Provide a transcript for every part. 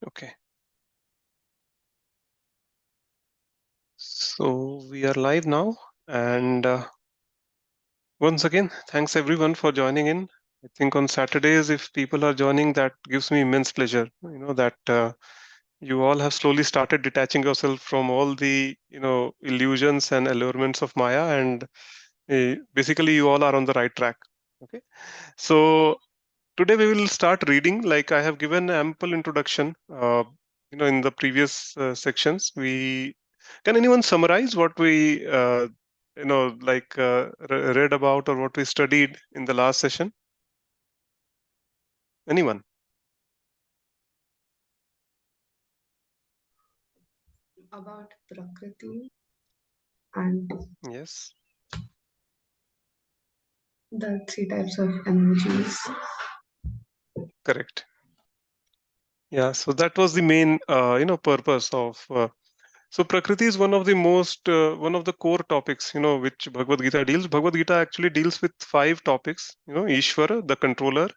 Okay. So we are live now, and once again, thanks everyone for joining in. I think on Saturdays, if people are joining, that gives me immense pleasure. That you all have slowly started detaching yourself from all the illusions and allurements of Maya, and basically you all are on the right track. Okay, so today we will start reading. Like I have given ample introduction, in the previous sections. We can anyone summarize what we, read about or what we studied in the last session? Anyone? About Prakriti and Yes, the three types of energies. correct. Yeah, so that was the main, purpose of. So Prakriti is one of the core topics, which Bhagavad Gita deals. Bhagavad Gita actually deals with five topics, Ishvara, the controller,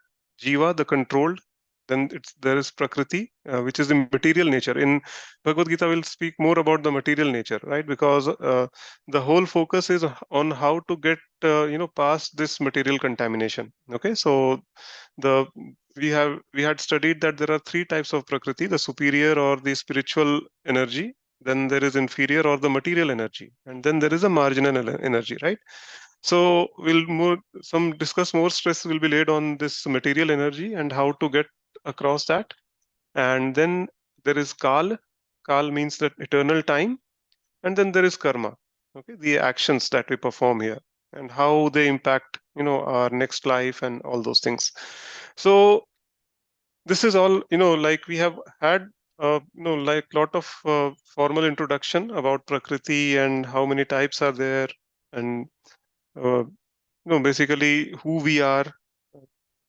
Jiva, the controlled, then there is Prakriti, which is the material nature. In Bhagavad Gita, we'll speak more about the material nature, right? Because the whole focus is on how to get, past this material contamination. Okay, so the we had studied that there are three types of Prakriti: the superior or the spiritual energy, then there is inferior or the material energy, and then there is a marginal energy, right? So we'll more some discuss more stress will be laid on this material energy and how to get across that. And then there is Kal means that eternal time. And then there is karma, okay, the actions that we perform here and how they impact our next life and all those things. So this is all, like we have had like lot of formal introduction about Prakriti and how many types are there, and basically who we are.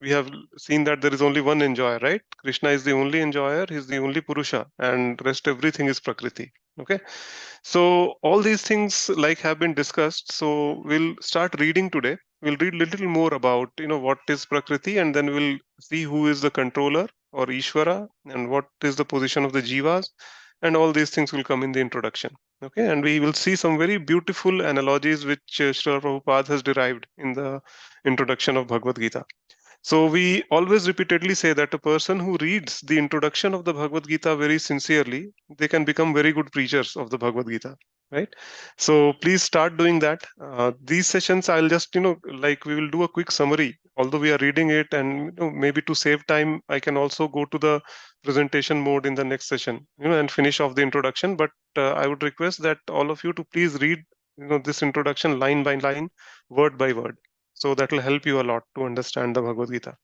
We have seen that there is only one enjoyer, right? Krishna is the only enjoyer, he's the only Purusha, and rest everything is Prakriti. Okay, so all these things like have been discussed. So we'll start reading today. We'll read little more about what is Prakriti, and then we'll see who is the controller or Ishvara, and what is the position of the Jivas, and all these things will come in the introduction. Okay, and we will see some very beautiful analogies which Srila Prabhupada has derived in the introduction of Bhagavad Gita. So we always repeatedly say that a person who reads the introduction of the Bhagavad Gita very sincerely, they can become very good preachers of the Bhagavad Gita, right? So please start doing that. These sessions, I'll just like we will do a quick summary. Although we are reading it, and maybe to save time, I can also go to the presentation mode in the next session, and finish off the introduction. But I would request that all of you to please read, this introduction line by line, word by word, so that will help you a lot to understand the Bhagavad Gita.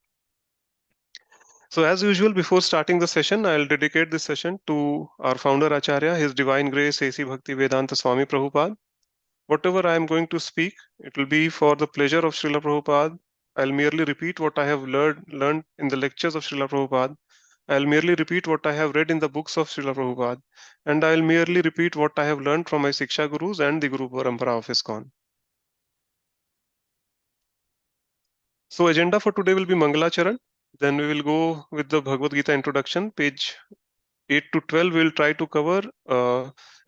So, as usual, before starting the session, I'll dedicate this session to our founder Acharya, His Divine Grace A.C. Bhakti Vedanta Swami Prabhupada. Whatever I am going to speak, it will be for the pleasure of Srila Prabhupada. I'll merely repeat what I have learned in the lectures of Srila Prabhupada. I'll merely repeat what I have read in the books of Srila Prabhupada. And I'll merely repeat what I have learned from my Siksha Gurus and the Guru Parampara of ISKCON. So agenda for today will be Mangalacharan. Then we will go with the Bhagavad Gita introduction, page 8 to 12. We will try to cover.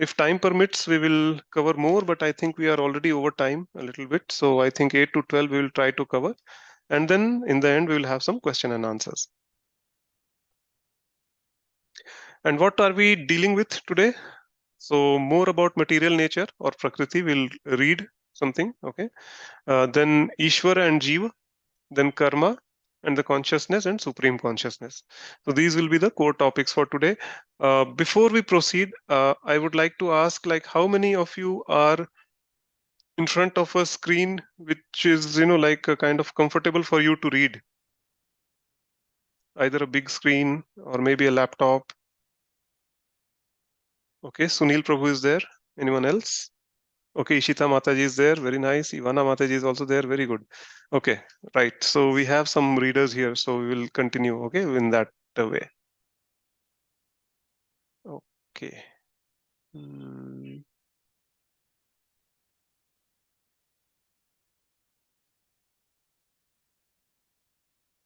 If time permits, we will cover more, but I think we are already over time a little bit. So I think 8 to 12 we will try to cover. And then in the end, we will have some question and answers. And what are we dealing with today? So more about material nature or Prakriti. We'll read something. Okay. Then Ishvara and Jiva, then karma, and the consciousness and supreme consciousness. So these will be the core topics for today. Before we proceed, I would like to ask, like, how many of you are in front of a screen which is, like a kind of comfortable for you to read, either a big screen or maybe a laptop? Okay, Sunil Prabhu is there. Anyone else? Okay, Ishita Mataji is there. Very nice. Ivana Mataji is also there. Very good. Okay, right. So we have some readers here. So we will continue, okay, in that way. Okay. Mm,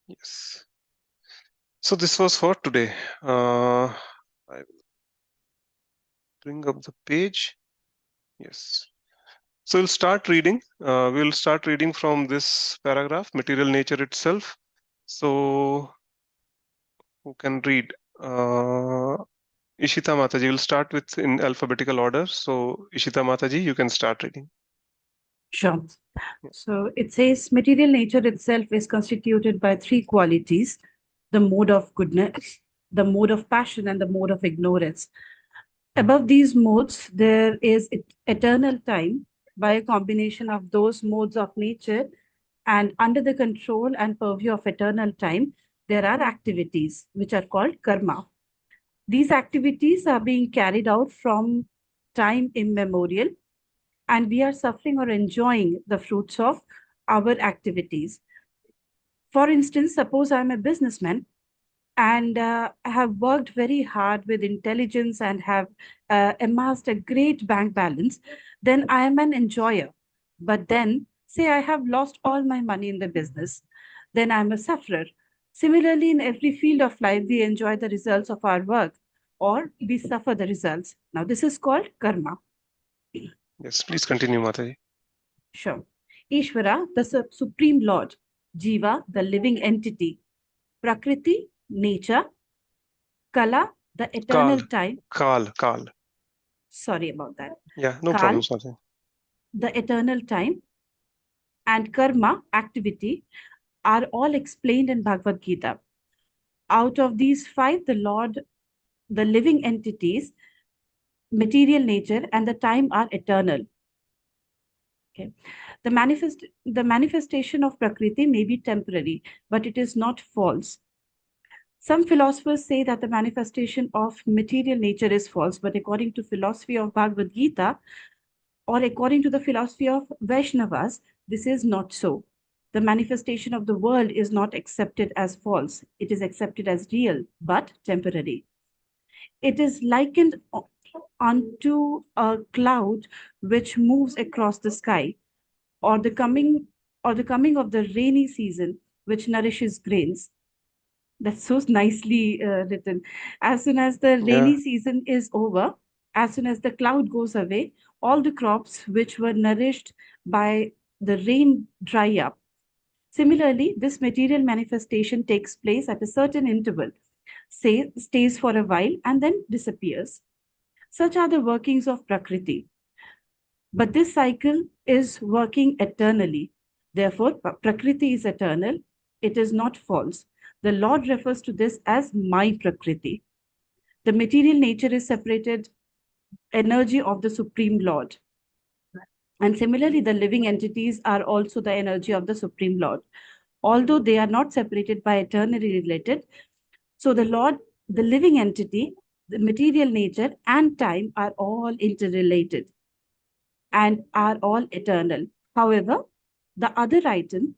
yes. So this was for today. I will bring up the page. Yes. So we'll start reading. We'll start reading from this paragraph, material nature itself. So who can read? Ishita Mataji. We'll start with in alphabetical order. So Ishita Mataji, you can start reading. Sure. Yeah. So it says material nature itself is constituted by three qualities: the mode of goodness, the mode of passion, and the mode of ignorance. Above these modes, there is eternal time by a combination of those modes of nature, and under the control and purview of eternal time, there are activities which are called karma. These activities are being carried out from time immemorial, and we are suffering or enjoying the fruits of our activities. For instance, suppose I'm a businessman and have worked very hard with intelligence and have amassed a great bank balance, then I am an enjoyer. But then, say I have lost all my money in the business, then I'm a sufferer. Similarly, in every field of life, we enjoy the results of our work or we suffer the results. Now, this is called karma. Yes, please continue, Mataji. Sure. Ishvara, the supreme lord; Jiva, the living entity; Prakriti, nature; Kala, the Kal, eternal time. Kal. Sorry about that. Yeah, no Kal, problem, Mataji. the eternal time; and karma, activity, are all explained in Bhagavad Gita. Out of these five, the Lord, the living entities, material nature, and the time are eternal. Okay. The manifestation of Prakriti may be temporary, but it is not false. Some philosophers say that the manifestation of material nature is false, but according to philosophy of Bhagavad Gita, or according to the philosophy of Vaishnavas, this is not so. The manifestation of the world is not accepted as false. It is accepted as real, but temporary. It is likened unto a cloud which moves across the sky, or the coming of the rainy season, which nourishes grains. That's so nicely written. As soon as the Yeah, rainy season is over, as soon as the cloud goes away, all the crops which were nourished by the rain dry up. Similarly, this material manifestation takes place at a certain interval, stays for a while, and then disappears. Such are the workings of Prakriti. But this cycle is working eternally. Therefore, Prakriti is eternal. It is not false. The Lord refers to this as my Prakriti. The material nature is separated energy of the Supreme Lord. And similarly, the living entities are also the energy of the Supreme Lord. Although they are not separated by eternally related, so the Lord, the living entity, the material nature, and time are all interrelated and are all eternal. However, the other item,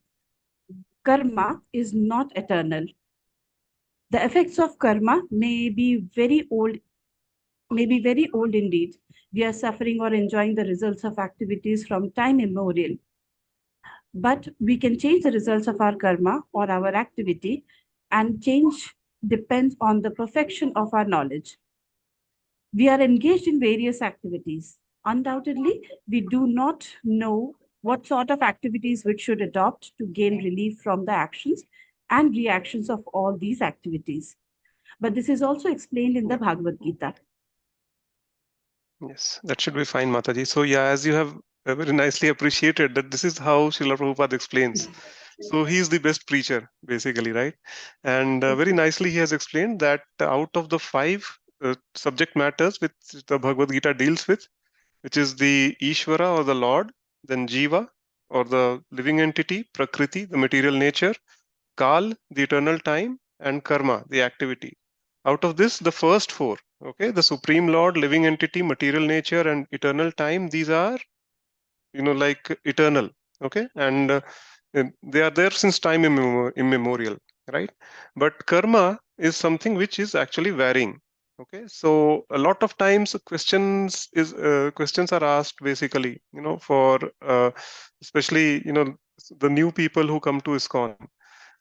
karma, is not eternal. The effects of karma may be very old indeed. We are suffering or enjoying the results of activities from time immemorial. But we can change the results of our karma or our activity, and change depends on the perfection of our knowledge. We are engaged in various activities. Undoubtedly, we do not know what sort of activities we should adopt to gain relief from the actions and reactions of all these activities. But this is also explained in the Bhagavad Gita. yes, that should be fine, Mataji. So yeah, as you have very nicely appreciated that this is how Srila Prabhupada explains. So he is the best preacher, basically, right? And very nicely he has explained that out of the five subject matters which the Bhagavad Gita deals with, which is the Ishvara or the Lord, then Jiva or the living entity, Prakriti, the material nature, Kal, the eternal time, and Karma, the activity. Out of this, the first four, okay, the Supreme Lord, living entity, material nature, and eternal time, these are, like eternal, okay, and they are there since time immemorial, right? But karma is something which is actually varying. Okay, so a lot of times questions are asked, basically, for especially the new people who come to ISKCON,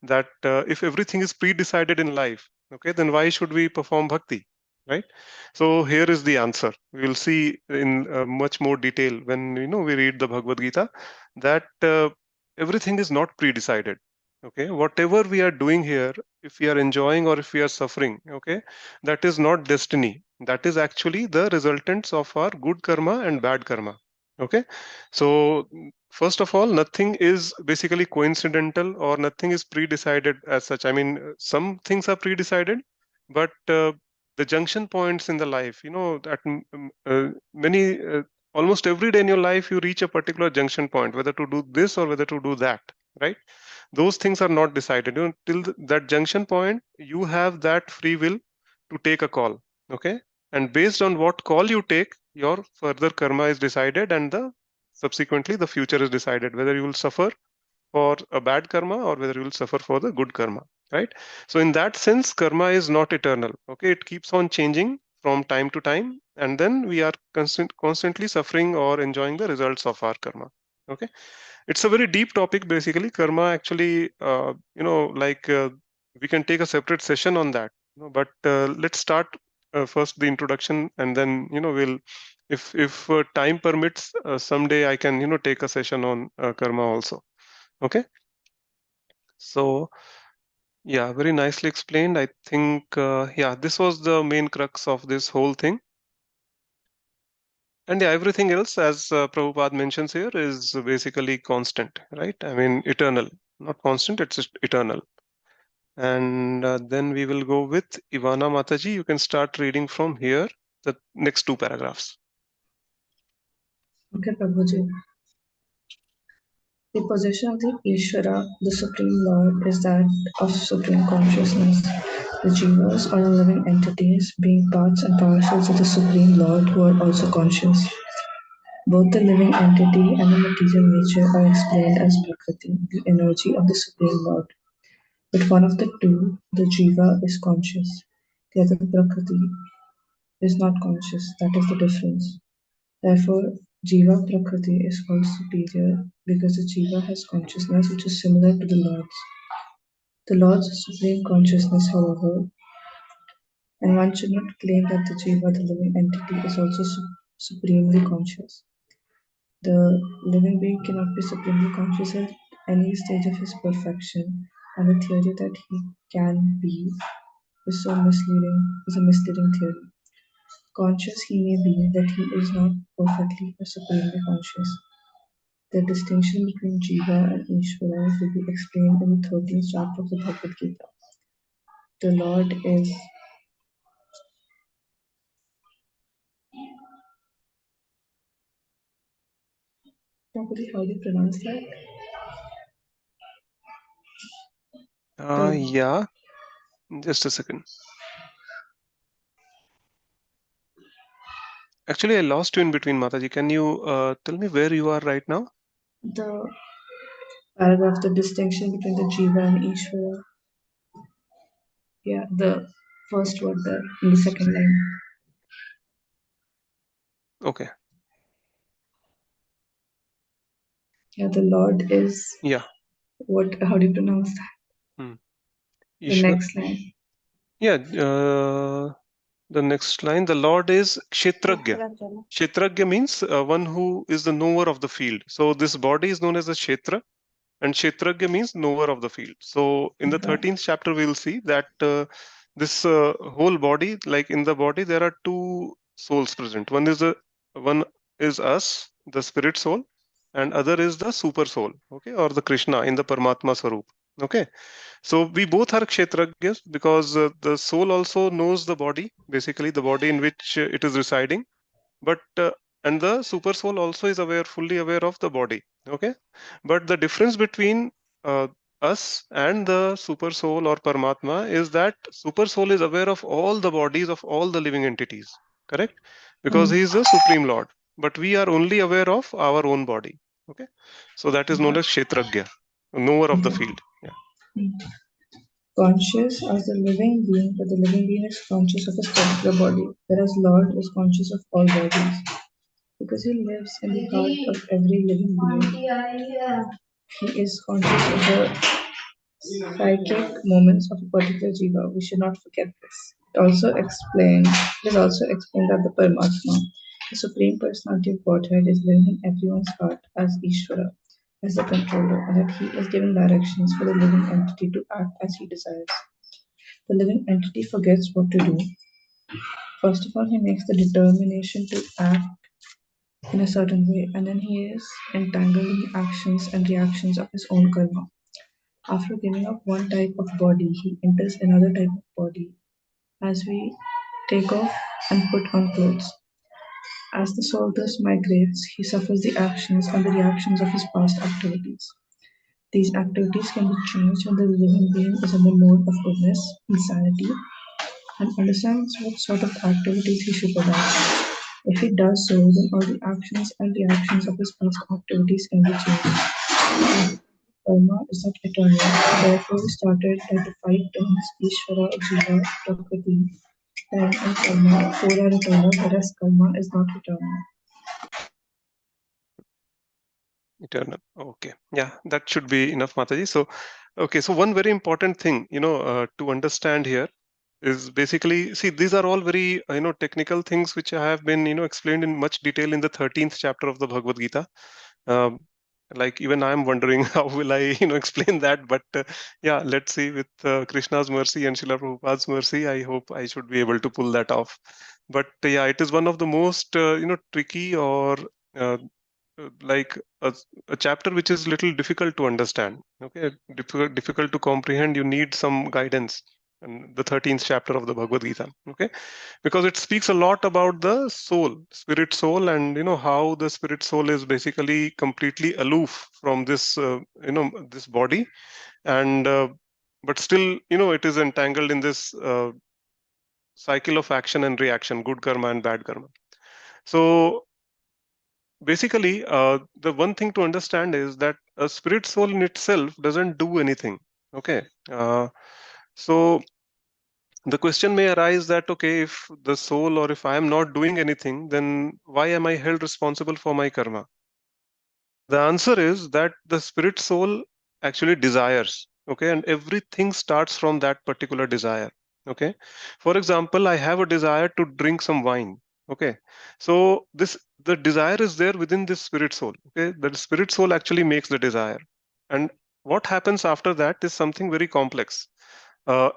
that if everything is pre-decided in life, okay, then why should we perform bhakti, right? So here is the answer. We will see in much more detail when we read the Bhagavad Gita that everything is not pre-decided. Okay, whatever we are doing here, if we are enjoying or if we are suffering, okay, that is not destiny. That is actually the resultants of our good karma and bad karma. Okay, so first of all, nothing is basically coincidental or nothing is pre-decided as such. I mean, some things are pre-decided, but the junction points in the life, that many almost every day in your life you reach a particular junction point, whether to do this or whether to do that, right? Those things are not decided. Till that junction point you have that free will to take a call. Okay, and based on what call you take, your further karma is decided, and the subsequently the future is decided, whether you will suffer for a bad karma or whether you will suffer for the good karma, right? So in that sense, karma is not eternal. Okay, it keeps on changing from time to time, and then we are constantly suffering or enjoying the results of our karma. Okay, it's a very deep topic. Basically, karma actually, we can take a separate session on that, but let's start first the introduction, and then we'll, if time permits, someday I can take a session on karma also. Okay, so yeah, very nicely explained. I think, yeah, this was the main crux of this whole thing. And yeah, everything else, as Prabhupada mentions here, is basically constant, right? I mean, eternal, not constant, it's just eternal. And then we will go with Ivana Mataji. You can start reading from here, the next two paragraphs. Okay, Prabhuji. The position of the Ishvara, the Supreme Lord, is that of Supreme Consciousness. The Jivas are living entities, being parts and parcels of the Supreme Lord who are also conscious. Both the living entity and the material nature are explained as Prakriti, the energy of the Supreme Lord. But one of the two, the Jiva, is conscious. The other, Prakriti, is not conscious. That is the difference. Therefore, Jiva Prakriti is called superior because the Jiva has consciousness which is similar to the Lord's. The Lord's supreme consciousness, however, and one should not claim that the Jiva, the living entity, is also supremely conscious. The living being cannot be supremely conscious at any stage of his perfection, and the theory that he can be is a misleading theory. Conscious he may be, that he is not perfectly or supremely conscious. The distinction between Jiva and Ishvara will be explained in the 13th chapter of the Bhagavad Gita. The Lord is probably how do you pronounce that? Yeah, just a second. Actually, I lost you in between, Mataji. Can you tell me where you are right now? The paragraph, the distinction between the Jiva and Ishvara. Yeah, the first word there in the second line. Okay. Yeah, the Lord is Yeah. what? How do you pronounce that? The Ishwar. next line. Yeah. The next line, the Lord is Kshetragya. Kshetragya means one who is the knower of the field. So this body is known as a Kshetra, and Kshetragya means knower of the field. So in the Okay. 13th chapter, we will see that this whole body, like in the body, there are two souls present. One is us, the spirit soul, and other is the super soul, okay, or the Krishna in the Paramatma Swarup. Okay, so we both are kshetragyas because the soul also knows the body, basically the body in which it is residing, but and the super soul also is fully aware of the body. Okay, but the difference between us and the super soul or Paramatma is that super soul is aware of all the bodies of all the living entities, correct? Because he is the supreme Lord, but we are only aware of our own body. Okay, so that is known as kshetragya, knower of the field. Yeah. Conscious as the living being, but the living being is conscious of his particular body, whereas Lord is conscious of all bodies. Because he lives in the heart of every living being, he is conscious of the psychic moments of a particular jiva. We should not forget this. It is also explained that the Paramatma, the Supreme Personality of Godhead, is living in everyone's heart as Ishvara, as the controller, and that he is giving directions for the living entity to act as he desires. The living entity forgets what to do. First of all, he makes the determination to act in a certain way, and then he is entangled in the actions and reactions of his own karma. After giving up one type of body, he enters another type of body. As we take off and put on clothes. As the soul thus migrates, he suffers the actions and the reactions of his past activities. These activities can be changed when the living being is in the mode of goodness, insanity, and understands what sort of activities he should adopt. If he does so, then all the actions and reactions of his past activities can be changed. Karma is not eternal. Therefore, we started at the 5 terms Ishvara, Jiva, Prakriti, time and karma. 4 are eternal, whereas karma is not eternal. Eternal. Okay. Yeah, that should be enough, Mataji. So, okay. So one very important thing, to understand here is basically, see, these are all very, technical things which have been, explained in much detail in the 13th chapter of the Bhagavad Gita. Um, like even I'm wondering how will I, explain that. But yeah, let's see. With Krishna's mercy and Srila Prabhupada's mercy, I hope I should be able to pull that off. But yeah, it is one of the most, tricky or like a chapter which is little difficult to understand. Okay, difficult to comprehend. You need some guidance. And the 13th chapter of the Bhagavad Gita. Okay, because it speaks a lot about the soul, spirit soul, and how the spirit soul is basically completely aloof from this this body, and but still it is entangled in this cycle of action and reaction, good karma and bad karma. So basically, the one thing to understand is that a spirit soul in itself doesn't do anything. Okay, so the question may arise that, okay, if the soul or if I am not doing anything, then why am I held responsible for my karma? The answer is that the spirit soul actually desires. Okay, and everything starts from that particular desire. Okay, for example, I have a desire to drink some wine. Okay, so this the desire is there within this spirit soul. Okay, the spirit soul actually makes the desire, and what happens after that is something very complex.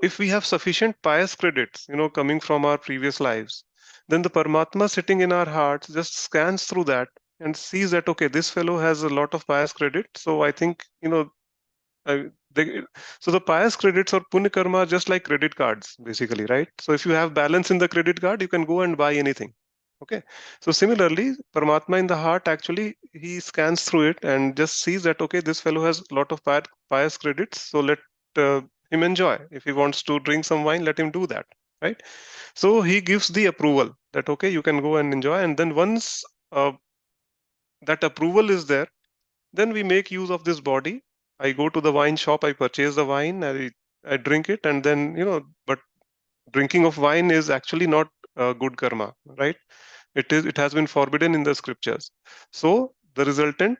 If we have sufficient pious credits, coming from our previous lives, then the Paramatma sitting in our hearts just scans through that and sees that, okay, this fellow has a lot of pious credit. So I think, I, they, so the pious credits or punya karma are just like credit cards, basically, right? So if you have balance in the credit card, you can go and buy anything. Okay. So similarly, Paramatma in the heart actually he scans through it and just sees that, okay, this fellow has a lot of pious credits. So let uh, him enjoy. If he wants to drink some wine, let him do that. Right. So he gives the approval that, okay, you can go and enjoy. And then once that approval is there, then we make use of this body. I go to the wine shop, I purchase the wine, I drink it, and then, but drinking of wine is actually not good karma, right? It has been forbidden in the scriptures. So the resultant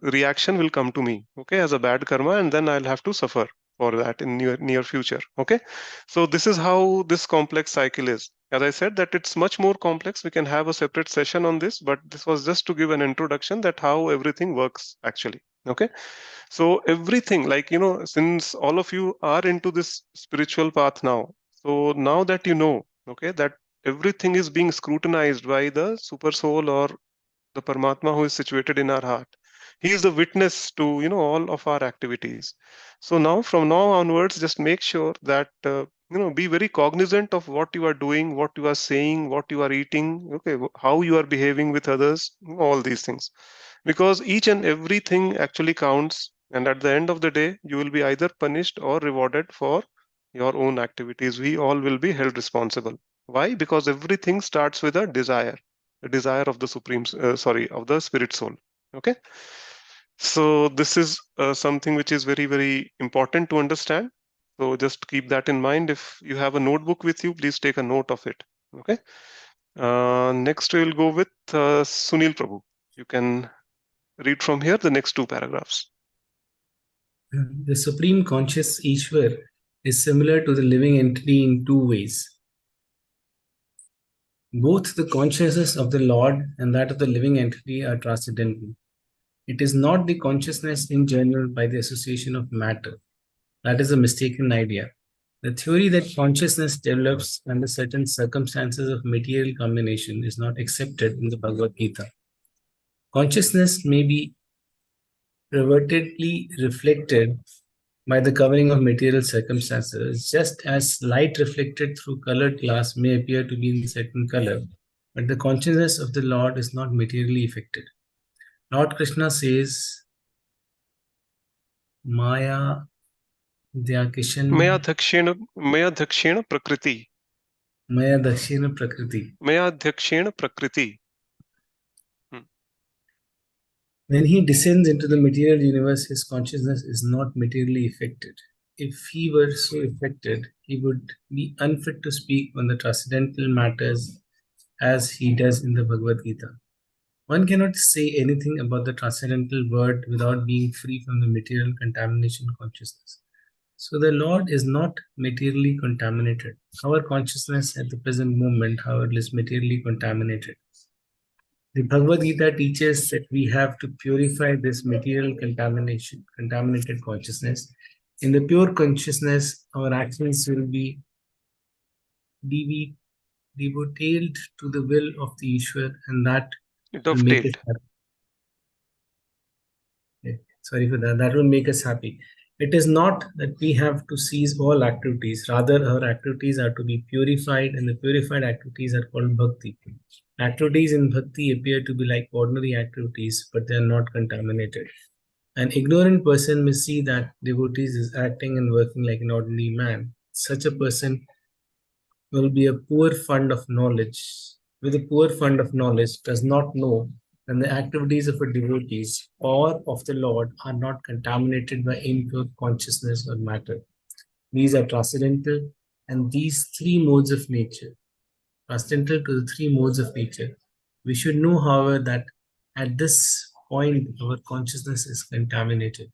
reaction will come to me, okay, as a bad karma, and then I'll have to suffer for that in near future. Okay, so this is how this complex cycle is. As I said, that it's much more complex. We can have a separate session on this, but this was just to give an introduction that how everything works actually. Okay, so everything, like, since all of you are into this spiritual path now, so now that okay, that everything is being scrutinized by the super soul or the Paramatma who is situated in our heart. He is the witness to, all of our activities. So now, from now onwards, just make sure that, be very cognizant of what you are doing, what you are saying, what you are eating, okay, how you are behaving with others, all these things. Because each and everything actually counts. And at the end of the day, you will be either punished or rewarded for your own activities. We all will be held responsible. Why? Because everything starts with a desire, the desire of the of the spirit soul. Okay, so this is something which is very, very important to understand. So just keep that in mind. If you have a notebook with you, please take a note of it. Okay, next we'll go with Sunil Prabhu. You can read from here the next 2 paragraphs. The Supreme Conscious Ishwar is similar to the living entity in 2 ways. Both the consciousness of the Lord and that of the living entity are transcendental. It is not the consciousness in general by the association of matter. That is a mistaken idea. The theory that consciousness develops under certain circumstances of material combination is not accepted in the Bhagavad Gita. Consciousness may be pervertedly reflected by the covering of material circumstances, just as light reflected through colored glass may appear to be in certain color, but the consciousness of the Lord is not materially affected. Lord Krishna says, Maya Dyakishan Maya Dhakshena Prakriti. Maya Dakshina Prakriti. Maya Dhakshena Prakriti. When he descends into the material universe, his consciousness is not materially affected. If he were so affected, he would be unfit to speak on the transcendental matters as he does in the Bhagavad Gita. One cannot say anything about the transcendental word without being free from the material contamination consciousness. So the Lord is not materially contaminated. Our consciousness at the present moment, however, is materially contaminated. The Bhagavad Gita teaches that we have to purify this material contaminated consciousness. In the pure consciousness, our actions will be devoted to the will of the Ishwar, and that will make us Dovetailed. happy. Sorry for that. That will make us happy. It is not that we have to cease all activities. Rather, our activities are to be purified, and the purified activities are called bhakti. Activities in bhakti appear to be like ordinary activities, but they are not contaminated. An ignorant person may see that devotees is acting and working like an ordinary man. Such a person will be a poor fund of knowledge. With a poor fund of knowledge, does not know that the activities of a devotees or of the Lord are not contaminated by impure consciousness or matter. These are transcendental, and these three modes of nature, transcendental to the three modes of nature. We should know, however, that at this point our consciousness is contaminated.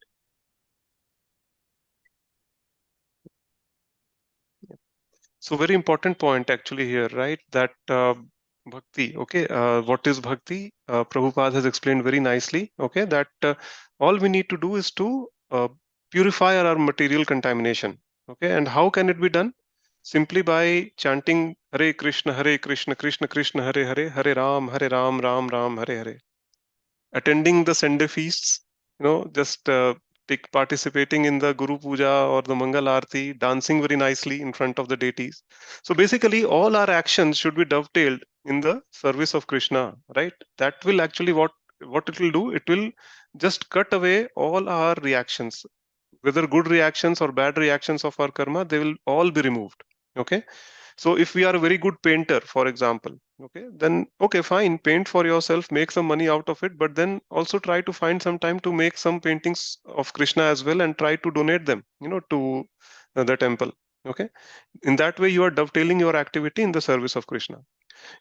So very important point actually here, right? That bhakti. Okay, what is bhakti? Prabhupada has explained very nicely. Okay, that all we need to do is to purify our material contamination. Okay, and how can it be done? Simply by chanting Hare Krishna, Krishna Krishna, Hare Hare, Hare Ram, Ram Ram, Hare Hare. Attending the Sunday feasts, just participating in the Guru Puja or the Mangal Aarti, dancing very nicely in front of the deities. So basically, all our actions should be dovetailed in the service of Krishna, right? That will actually what it will do. It will just cut away all our reactions, whether good reactions or bad reactions of our karma. They will all be removed. Okay. So if we are a very good painter, for example, okay, then okay, fine, paint for yourself, make some money out of it, but then also try to find some time to make some paintings of Krishna as well and try to donate them, to the temple. Okay. In that way, you are dovetailing your activity in the service of Krishna.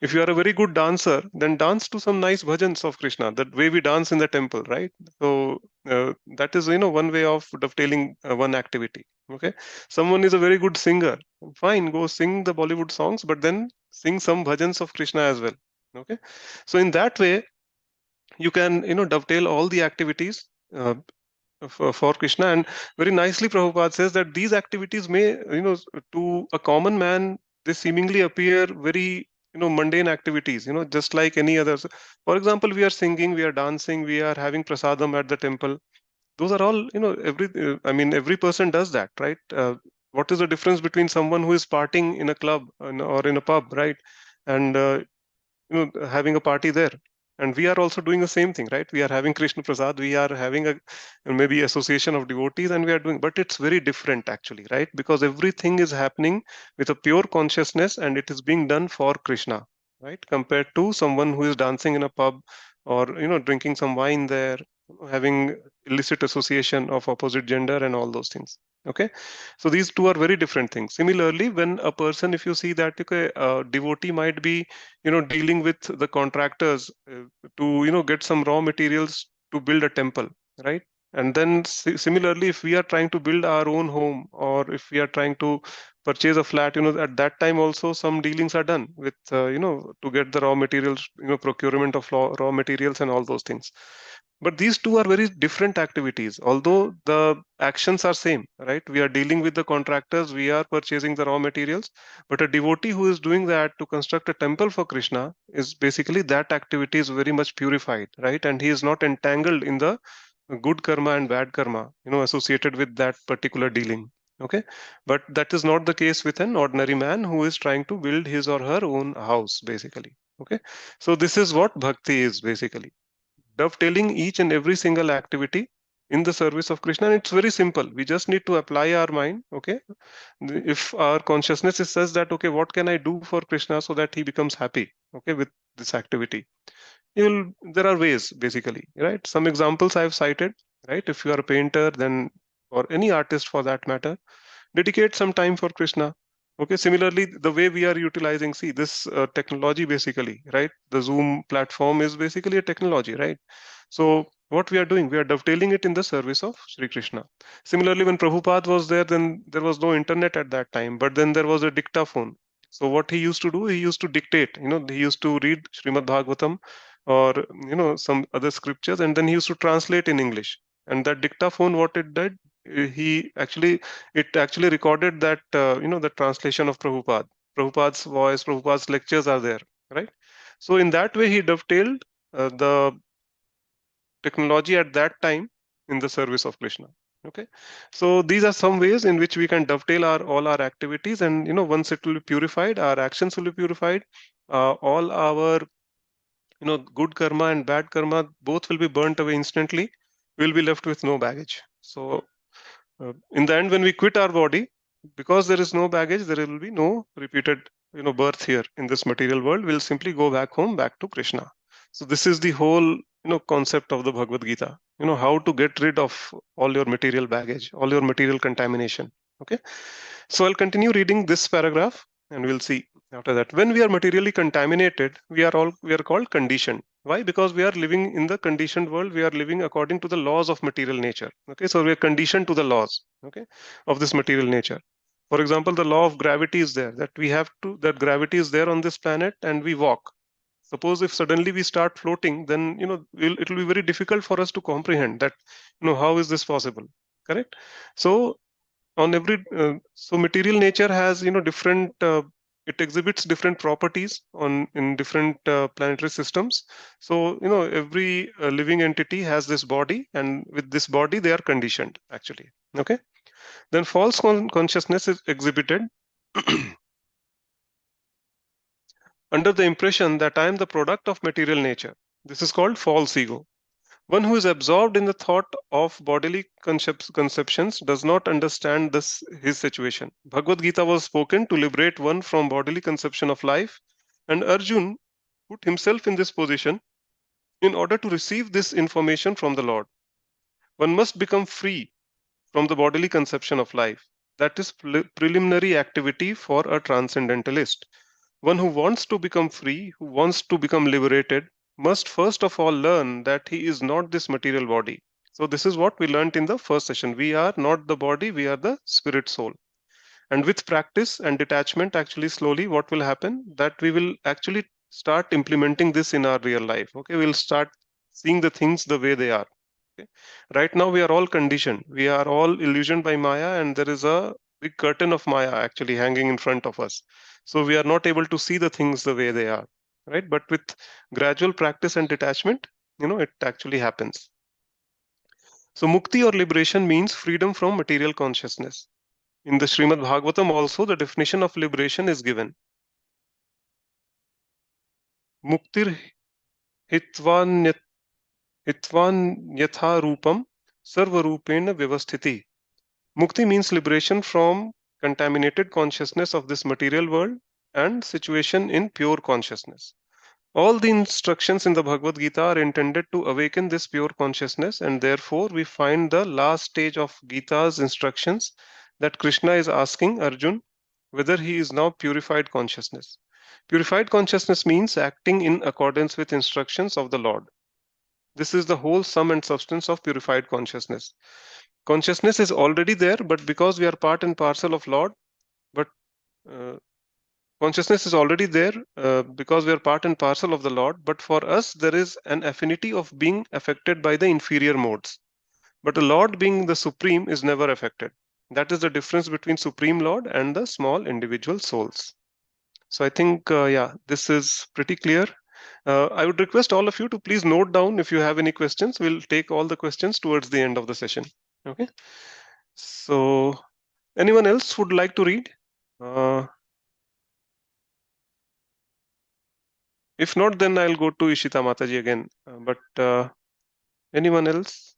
If you are a very good dancer, then dance to some nice bhajans of Krishna, that way we dance in the temple, right? So that is, one way of dovetailing one activity. Okay. Someone is a very good singer, fine, go sing the Bollywood songs, but then sing some bhajans of Krishna as well. Okay. So in that way, you can, dovetail all the activities for Krishna. And very nicely, Prabhupada says that these activities may, to a common man, they seemingly appear very, mundane activities, just like any others. For example, we are singing, we are dancing, we are having prasadam at the temple. Those are all, every person does that, right? What is the difference between someone who is partying in a club or in a pub, right? And having a party there, and we are also doing the same thing, right? We are having Krishna Prasad, we are having a maybe association of devotees, and we are doing, but it's very different actually, right? Because everything is happening with a pure consciousness and it is being done for Krishna, right? Compared to someone who is dancing in a pub or drinking some wine there, having illicit association of opposite gender and all those things. Okay. So these two are very different things. Similarly, when a person, if you see that, okay, a devotee might be dealing with the contractors to get some raw materials to build a temple, right? And then similarly, if we are trying to build our own home, or if we are trying to purchase a flat, at that time also some dealings are done with, to get the raw materials, procurement of raw materials and all those things. But these two are very different activities, although the actions are same, right? We are dealing with the contractors, we are purchasing the raw materials, but a devotee who is doing that to construct a temple for Krishna is basically, that activity is very much purified, right? And he is not entangled in the good karma and bad karma, associated with that particular dealing. Okay, but that is not the case with an ordinary man who is trying to build his or her own house, basically. Okay, so this is what bhakti is, basically dovetailing each and every single activity in the service of Krishna. And it's very simple. We just need to apply our mind. Okay, if our consciousness is such that, okay, what can I do for Krishna so that he becomes happy? Okay, with this activity, you'll there are ways, basically, right? Some examples I've cited, right? If you are a painter, then, or any artist for that matter, dedicate some time for Krishna. Okay, similarly, the way we are utilizing, see, this technology, basically, right? The Zoom platform is basically a technology, right? So what we are doing, we are dovetailing it in the service of Sri Krishna. Similarly, when Prabhupada was there, then there was no internet at that time, but then there was a dictaphone. So what he used to do, he used to dictate, he used to read Srimad Bhagavatam, or some other scriptures, and then he used to translate in English. And that dictaphone, what it did, he actually it actually recorded that, the translation of Prabhupada's voice, Prabhupada's lectures are there, right? So in that way, he dovetailed the technology at that time in the service of Krishna. Okay, so these are some ways in which we can dovetail all our activities, and once it will be purified, our actions will be purified, all our good karma and bad karma both will be burnt away instantly. We'll be left with no baggage. So in the end, when we quit our body, because there is no baggage, there will be no repeated birth here in this material world. We'll simply go back home, back to Krishna. So this is the whole concept of the Bhagavad Gita, how to get rid of all your material baggage, all your material contamination. Okay, so I'll continue reading this paragraph, and we'll see after that. When we are materially contaminated, we are called conditioned. Why? Because we are living in the conditioned world. We are living according to the laws of material nature. Okay, so we are conditioned to the laws, okay, of this material nature. For example, the law of gravity is there, that gravity is there on this planet, and we walk. Suppose if suddenly we start floating, then it will be very difficult for us to comprehend that, how is this possible? Correct. So on every so material nature has different, it exhibits different properties on in different planetary systems. So every living entity has this body, and with this body they are conditioned, actually. Okay, then false consciousness is exhibited under the impression that I am the product of material nature. This is called false ego. One who is absorbed in the thought of bodily conceptions does not understand his situation. Bhagavad Gita was spoken to liberate one from bodily conception of life, and Arjun put himself in this position in order to receive this information from the Lord. One must become free from the bodily conception of life. That is preliminary activity for a transcendentalist. One who wants to become free, who wants to become liberated, must first of all learn that he is not this material body. So, this is what we learned in the first session. We are not the body, we are the spirit soul. And with practice and detachment, actually, slowly, what will happen? That we will actually start implementing this in our real life. Okay, we'll start seeing the things the way they are. Okay? Right now, we are all conditioned. We are all illusioned by Maya, and there is a big curtain of Maya actually hanging in front of us. So we are not able to see the things the way they are. Right? But with gradual practice and detachment, it actually happens. So mukti or liberation means freedom from material consciousness. In the Srimad Bhagavatam also, the definition of liberation is given. Muktir hitvan yatha rupam sarva rupena vyavasthiti. Mukti means liberation from contaminated consciousness of this material world and situation in pure consciousness. All the instructions in the Bhagavad Gita are intended to awaken this pure consciousness, and therefore we find the last stage of Gita's instructions that Krishna is asking Arjun whether he is now purified consciousness. Purified consciousness means acting in accordance with instructions of the Lord. This is the whole sum and substance of purified consciousness. Consciousness is already there, but because we are part and parcel of Lord, but consciousness is already there because we are part and parcel of the Lord, but for us there is an affinity of being affected by the inferior modes. But the Lord, being the supreme, is never affected. That is the difference between Supreme Lord and the small individual souls. So I think, yeah, this is pretty clear. I would request all of you to please note down if you have any questions. We'll take all the questions towards the end of the session. Okay. So, anyone else would like to read? If not, then I'll go to Ishita Mataji again. But anyone else?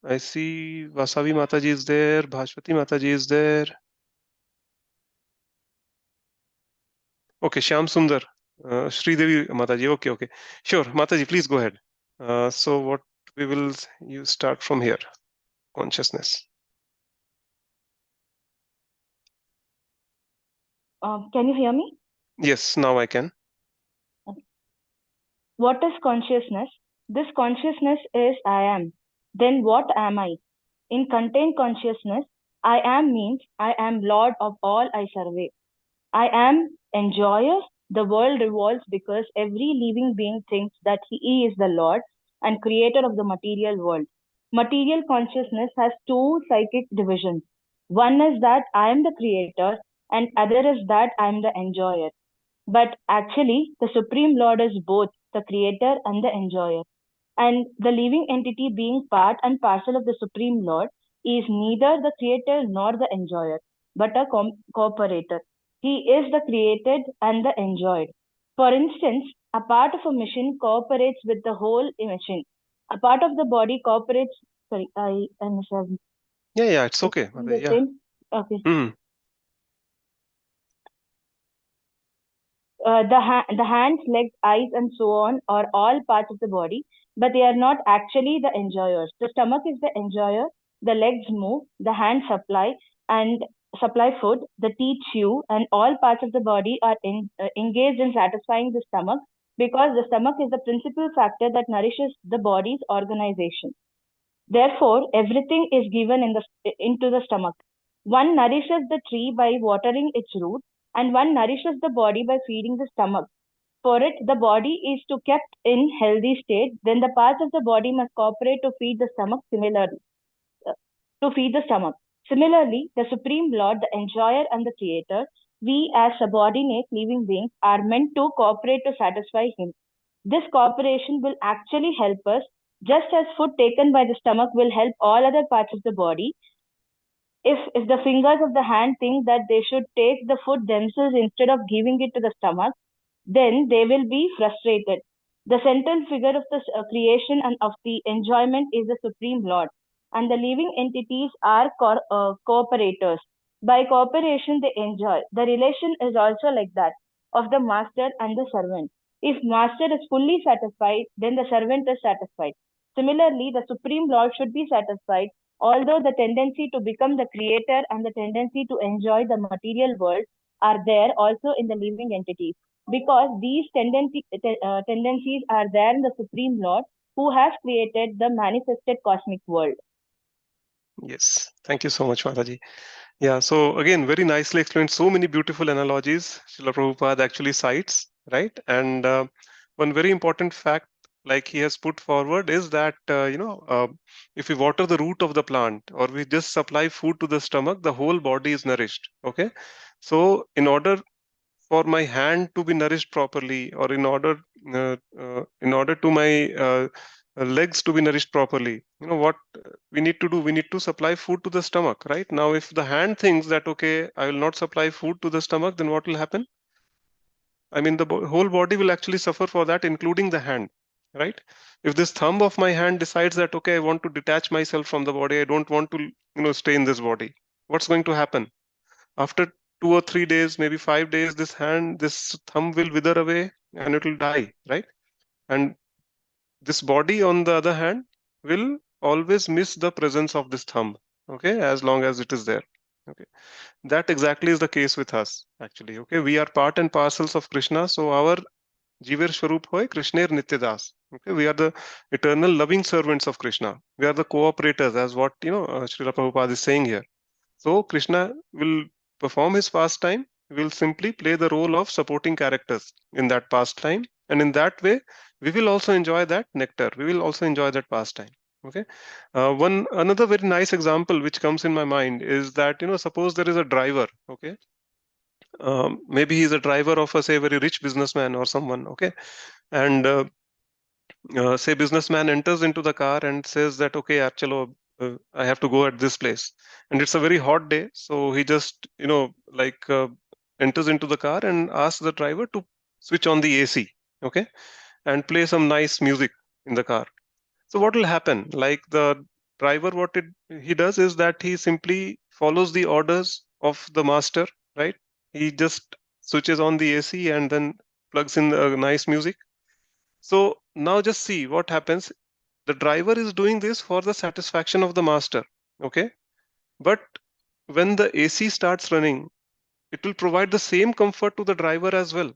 I see Vasavi Mataji is there, Bhashpati Mataji is there. Okay, Shyam Sundar, Sridevi Mataji. Okay, okay. Sure, Mataji, please go ahead. So what we will, you start from here, consciousness. Can you hear me? Yes, now I can. What is consciousness? This consciousness is I am. Then what am I? In contained consciousness, I am means I am Lord of all I survey. I am enjoyer. The world revolves because every living being thinks that he is the Lord and creator of the material world. Material consciousness has two psychic divisions. One is that I am the creator, and other is that I am the enjoyer. But actually, the Supreme Lord is both the creator and the enjoyer. And the living entity, being part and parcel of the Supreme Lord, is neither the creator nor the enjoyer, but a cooperator. He is the created and the enjoyed. For instance, a part of a machine cooperates with the whole machine. A part of the body cooperates. Sorry, I am Yeah, it's okay. the Yeah. same. Okay. Hmm. The hands, legs, eyes, and so on are all parts of the body, but they are not actually the enjoyers. The stomach is the enjoyer. The legs move. The hands supply food. The teeth chew, and all parts of the body are engaged in satisfying the stomach because the stomach is the principal factor that nourishes the body's organization. Therefore, everything is given into the stomach. One nourishes the tree by watering its root, and one nourishes the body by feeding the stomach. For it, the body is to kept in healthy state, then the parts of the body must cooperate to feed the stomach Similarly, the Supreme Lord, the Enjoyer and the Creator, we as subordinate living beings are meant to cooperate to satisfy Him. This cooperation will actually help us, just as food taken by the stomach will help all other parts of the body. If the fingers of the hand think that they should take the food themselves instead of giving it to the stomach, then they will be frustrated. The central figure of the creation and of the enjoyment is the Supreme Lord, and the living entities are cooperators. By cooperation, they enjoy. The relation is also like that of the master and the servant. If master is fully satisfied, then the servant is satisfied. Similarly, the Supreme Lord should be satisfied, although the tendency to become the creator and the tendency to enjoy the material world are there also in the living entities, because these tendencies are there in the Supreme Lord who has created the manifested cosmic world. Yes. Thank you so much, Mataji. Yeah, so again, very nicely explained. So many beautiful analogies Srila Prabhupada actually cites, right? And one very important fact, like he has put forward, is that if we water the root of the plant or we just supply food to the stomach, the whole body is nourished. Okay, so for my hand to be nourished properly, or in order to my legs to be nourished properly, what we need to do, we need to supply food to the stomach, right? Now if the hand thinks that, okay, I will not supply food to the stomach, then what will happen? I mean, the whole body will actually suffer for that, including the hand, right? If this thumb of my hand decides that, okay, I want to detach myself from the body, I don't want to stay in this body, what's going to happen? After 2 or 3 days, maybe 5 days, this thumb will wither away and it will die, right? And this body, on the other hand, will always miss the presence of this thumb, okay, as long as it is there. Okay, that exactly is the case with us, actually. Okay, we are part and parcels of Krishna, so our Jiver Swarup hoy Krishner Nityadas. Okay, we are the eternal loving servants of Krishna. We are the cooperators, as what Srila Prabhupada is saying here. So Krishna will perform his pastime, will simply play the role of supporting characters in that pastime, and in that way, we will also enjoy that nectar. We will also enjoy that pastime. Okay. One another very nice example which comes in my mind is that, suppose there is a driver. Okay. Maybe he's a driver of a, say, very rich businessman or someone. Okay. And say businessman enters into the car and says that, okay yaar, chalo, I have to go at this place, and it's a very hot day, so he just, like, enters into the car and asks the driver to switch on the AC. Okay. And play some nice music in the car. So what will happen, like, the driver, he does is that he simply follows the orders of the master, right? He just switches on the AC and then plugs in the nice music. So now just see what happens. The driver is doing this for the satisfaction of the master. Okay. But when the AC starts running, it will provide the same comfort to the driver as well,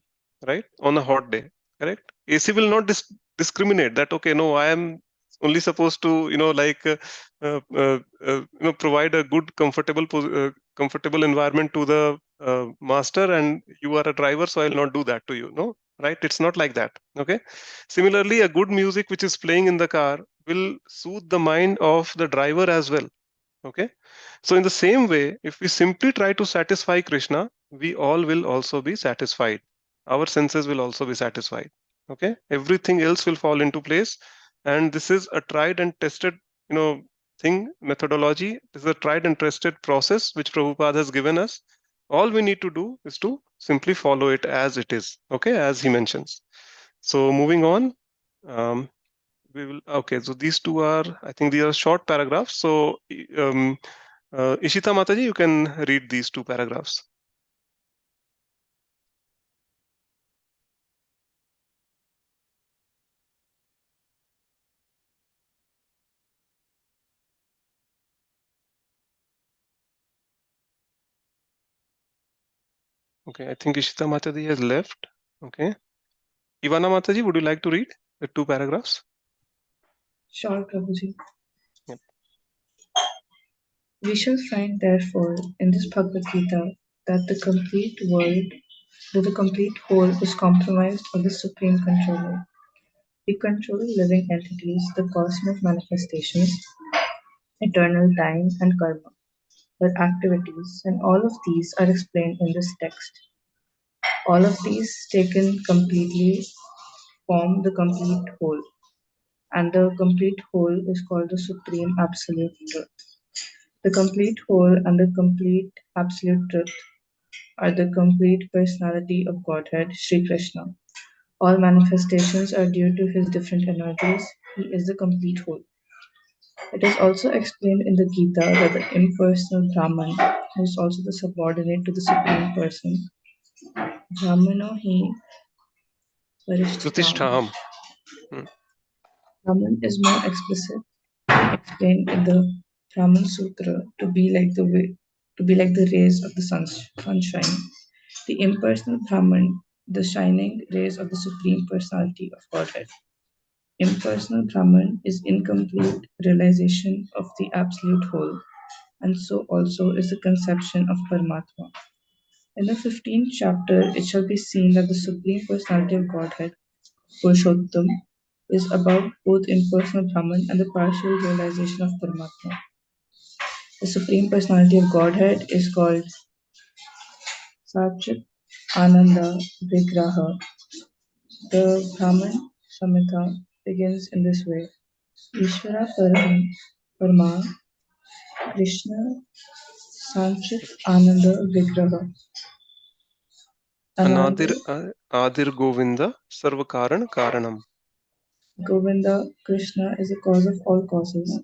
right? On a hot day, correct? AC will not discriminate that, okay, no, I am only supposed to, like, provide a good, comfortable environment to the master, and you are a driver, so I'll not do that to you. No, right? It's not like that. Okay. Similarly, a good music which is playing in the car will soothe the mind of the driver as well. Okay. So in the same way, if we simply try to satisfy Krishna, we all will also be satisfied. Our senses will also be satisfied. Okay. Everything else will fall into place. And this is a tried and tested, you know, methodology. This is a tried and tested process which Prabhupada has given us. All we need to do is to simply follow it as it is. Okay. As he mentions. So moving on. Um, we will, okay, so these two are, I think these are short paragraphs. So Ishita Mataji, you can read these two paragraphs. Okay, I think Ishita Mataji has left. Okay. Ivana Mataji, would you like to read the two paragraphs? Sure, Prabhuji. Yep. We shall find, therefore, in this Bhagavad Gita that the complete whole is compromised of the Supreme Controller. We control living entities, the cosmic manifestations, eternal time, and karma, their activities, and all of these are explained in this text. All of these, taken completely, form the complete whole, and the complete whole is called the Supreme Absolute Truth. The complete whole and the complete absolute truth are the complete personality of Godhead, Sri Krishna. All manifestations are due to his different energies. He is the complete whole. It is also explained in the Gita that the impersonal Brahman is also the subordinate to the Supreme Person. Brahmano hi Varishtham. Sutishtaham. Hmm. Brahman is more explicitly explained in the Brahman Sutra to be like the rays of the sunshine. The impersonal Brahman, the shining rays of the Supreme Personality of Godhead. Impersonal Brahman is incomplete realization of the Absolute Whole, and so also is the conception of Paramatma. In the 15th chapter, it shall be seen that the Supreme Personality of Godhead, Purushottam, is above both impersonal Brahman and the partial realization of Paramatma. The Supreme Personality of Godhead is called Satchit Ananda Vigraha. The Brahman Samhita begins in this way. Ishvara Parama Krishna Sanchit Ananda Vigraha. Anadir Anadir Adir Govinda Sarvakaran Karanam. Govinda Krishna is the cause of all causes.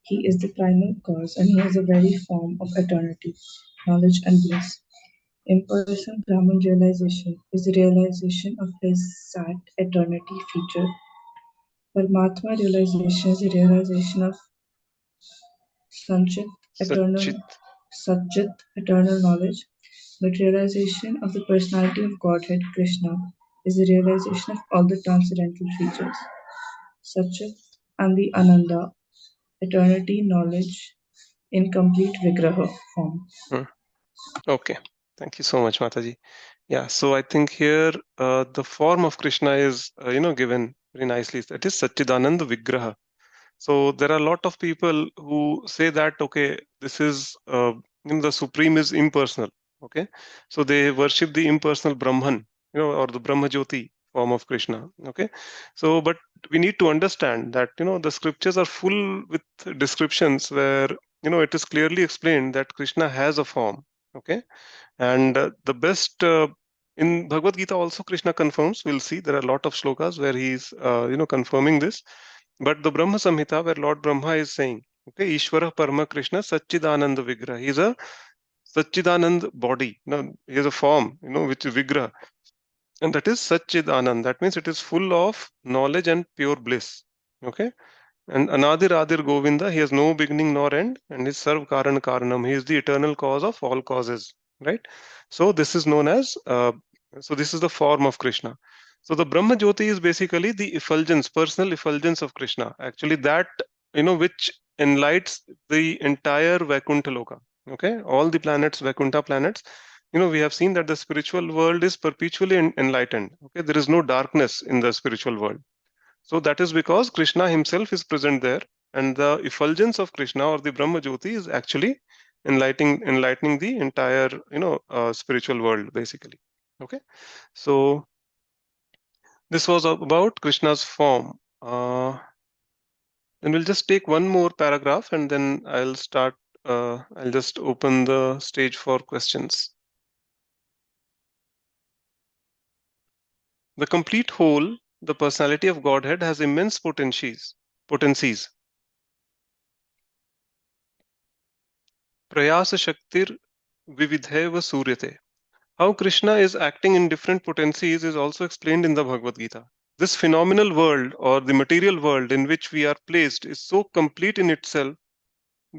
He is the primal cause and he is the very form of eternity, knowledge and bliss. Impersonal Brahman realization is the realization of his Sat eternity feature. Paramatma realization is the realization of Sanchit Satchit Satchit eternal knowledge. But realization of the personality of Godhead Krishna is the realization of all the transcendental features. Satchit and the Ananda, eternity, knowledge, in complete Vigraha form. Okay, thank you so much, Mataji. Yeah, so I think here the form of Krishna is given very nicely. That is Satchidananda Vigraha. So there are a lot of people who say that okay, this is the supreme is impersonal. Okay, so they worship the impersonal Brahman, or the Brahma Jyoti form of Krishna. Okay, so but we need to understand that the scriptures are full with descriptions where it is clearly explained that Krishna has a form. Okay, and the best in Bhagavad Gita also Krishna confirms. We'll see there are a lot of shlokas where he's confirming this. But the Brahma Samhita, where Lord Brahma is saying, okay, Ishvara Parama Krishna Satchidananda Vigraha. He's a Satchidanand body. He has a form, which is Vigraha. And that is Satchidanand. That means it is full of knowledge and pure bliss. Okay. And Anadir Adir Govinda, he has no beginning nor end, and is Sarv Karan Karanam. He is the eternal cause of all causes. Right. So this is known as so this is the form of Krishna. So the Brahma Jyoti is basically the effulgence, personal effulgence of Krishna. Actually, that which enlights the entire Vaikuntha Loka. Okay, all the planets, Vaikuntha planets. We have seen that the spiritual world is perpetually enlightened. Okay, there is no darkness in the spiritual world. So that is because Krishna himself is present there, and the effulgence of Krishna or the Brahma Jyoti is actually enlightening the entire spiritual world basically. Okay, so this was about Krishna's form. Then we'll just take one more paragraph, and then I'll start. I'll just open the stage for questions. The complete whole, the personality of Godhead, has immense potencies. Prayasa Shaktir Vividheva Suryate. How Krishna is acting in different potencies is also explained in the Bhagavad Gita. This phenomenal world or the material world in which we are placed is so complete in itself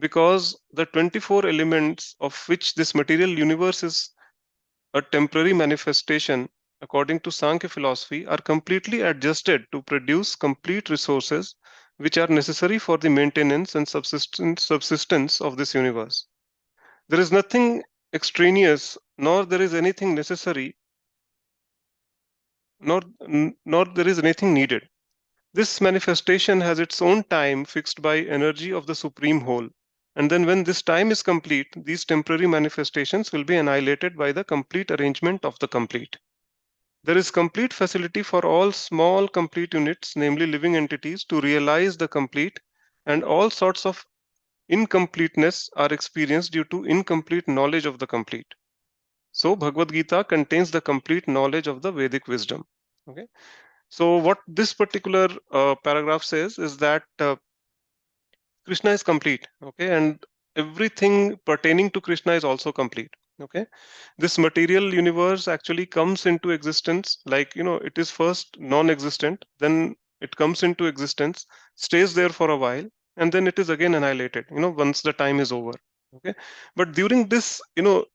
because the 24 elements of which this material universe is a temporary manifestation, according to Sankhya philosophy, are completely adjusted to produce complete resources which are necessary for the maintenance and subsistence of this universe. There is nothing extraneous, nor there is anything necessary, nor there is anything needed. This manifestation has its own time fixed by energy of the supreme whole. And then when this time is complete, these temporary manifestations will be annihilated by the complete arrangement of the complete. There is complete facility for all small complete units, namely living entities, to realize the complete, and all sorts of incompleteness are experienced due to incomplete knowledge of the complete. So Bhagavad Gita contains the complete knowledge of the Vedic wisdom. Okay. So what this particular paragraph says is that Krishna is complete. Okay, and everything pertaining to Krishna is also complete. Okay, this material universe actually comes into existence like it is first non-existent, then it comes into existence, stays there for a while, and then it is again annihilated. Once the time is over. Okay, but during this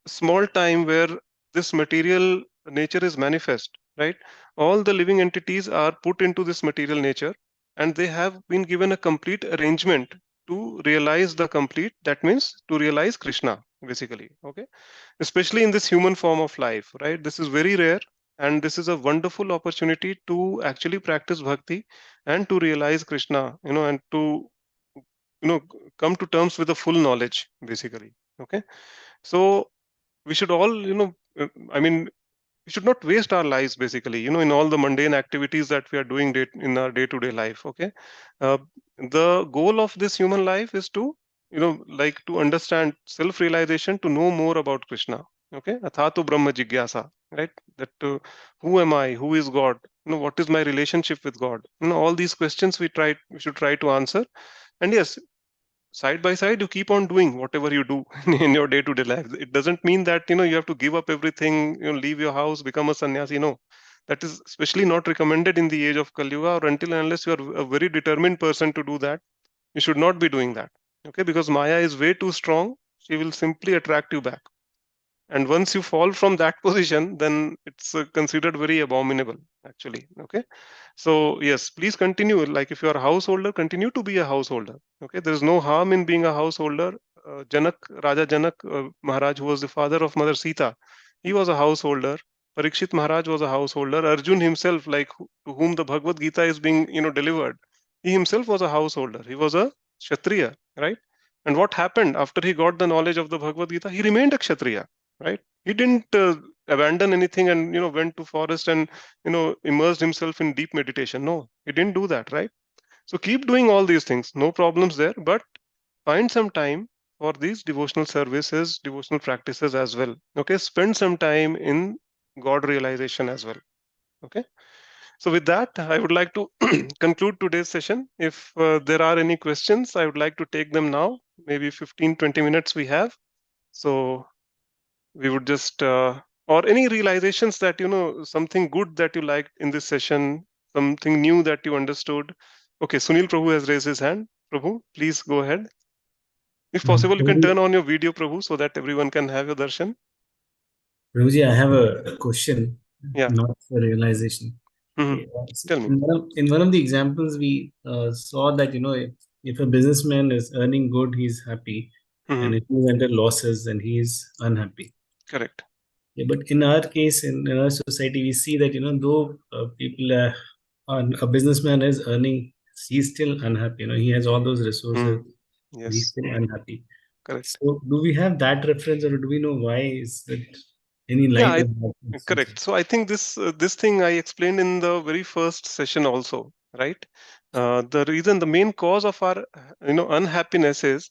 small time where this material nature is manifest, right? All the living entities are put into this material nature, and they have been given a complete arrangement to realize the complete. That means to realize Krishna basically. Okay, especially in this human form of life, right? This is very rare, and this is a wonderful opportunity to actually practice bhakti and to realize Krishna, and to come to terms with the full knowledge basically. Okay, so we should all I mean, we should not waste our lives basically in all the mundane activities that we are doing in our day to day life. Okay, uh, the goal of this human life is to like to understand self realization, to know more about Krishna. Okay, athatu brahma jigyasa, right? That who am I, who is God, what is my relationship with God, all these questions we should try to answer. And yes, side by side you keep on doing whatever you do in your day to day life. It doesn't mean that you have to give up everything, leave your house, become a sannyasi. No, that is especially not recommended in the age of Kali Yuga, or until and unless you are a very determined person to do that, you should not be doing that. Okay, because Maya is way too strong. She will simply attract you back, and once you fall from that position, then it's considered very abominable actually. Okay, so yes, please continue. Like if you are a householder, continue to be a householder. Okay, there is no harm in being a householder. Raja Janak Maharaj, who was the father of Mother Sita, he was a householder. Parikshit Maharaj was a householder. Arjun himself, like to whom the Bhagavad Gita is being delivered, he himself was a householder. He was a Kshatriya, right? And what happened after he got the knowledge of the Bhagavad Gita? He remained a Kshatriya, right? He didn't abandon anything and went to forest and immersed himself in deep meditation. No, he didn't do that, right? So keep doing all these things, no problems there, but find some time for these devotional services, devotional practices as well. Okay, spend some time in God realization as well. Okay, so with that, I would like to conclude today's session. If there are any questions, I would like to take them now. Maybe 15-20 minutes we have. So we would just, or any realizations that, something good that you liked in this session, something new that you understood. Okay, Sunil Prabhu has raised his hand. Prabhu, please go ahead. If possible, you can turn on your video, Prabhu, so that everyone can have your darshan. Prabhuji, I have a question, Yeah. not for realization. Mhm. Tell me. In one of the examples, we saw that if a businessman is earning good, he's happy, and if he's under losses, then he is unhappy. Correct. Yeah, but in our case, in our society, we see that though people a businessman is earning, he's still unhappy. He has all those resources, but he's Yes. still unhappy. Correct. So, do we have that reference, or do we know why is that? Any Yeah, light on that? correct. So I think this thing I explained in the very first session also, right? The main cause of our unhappiness is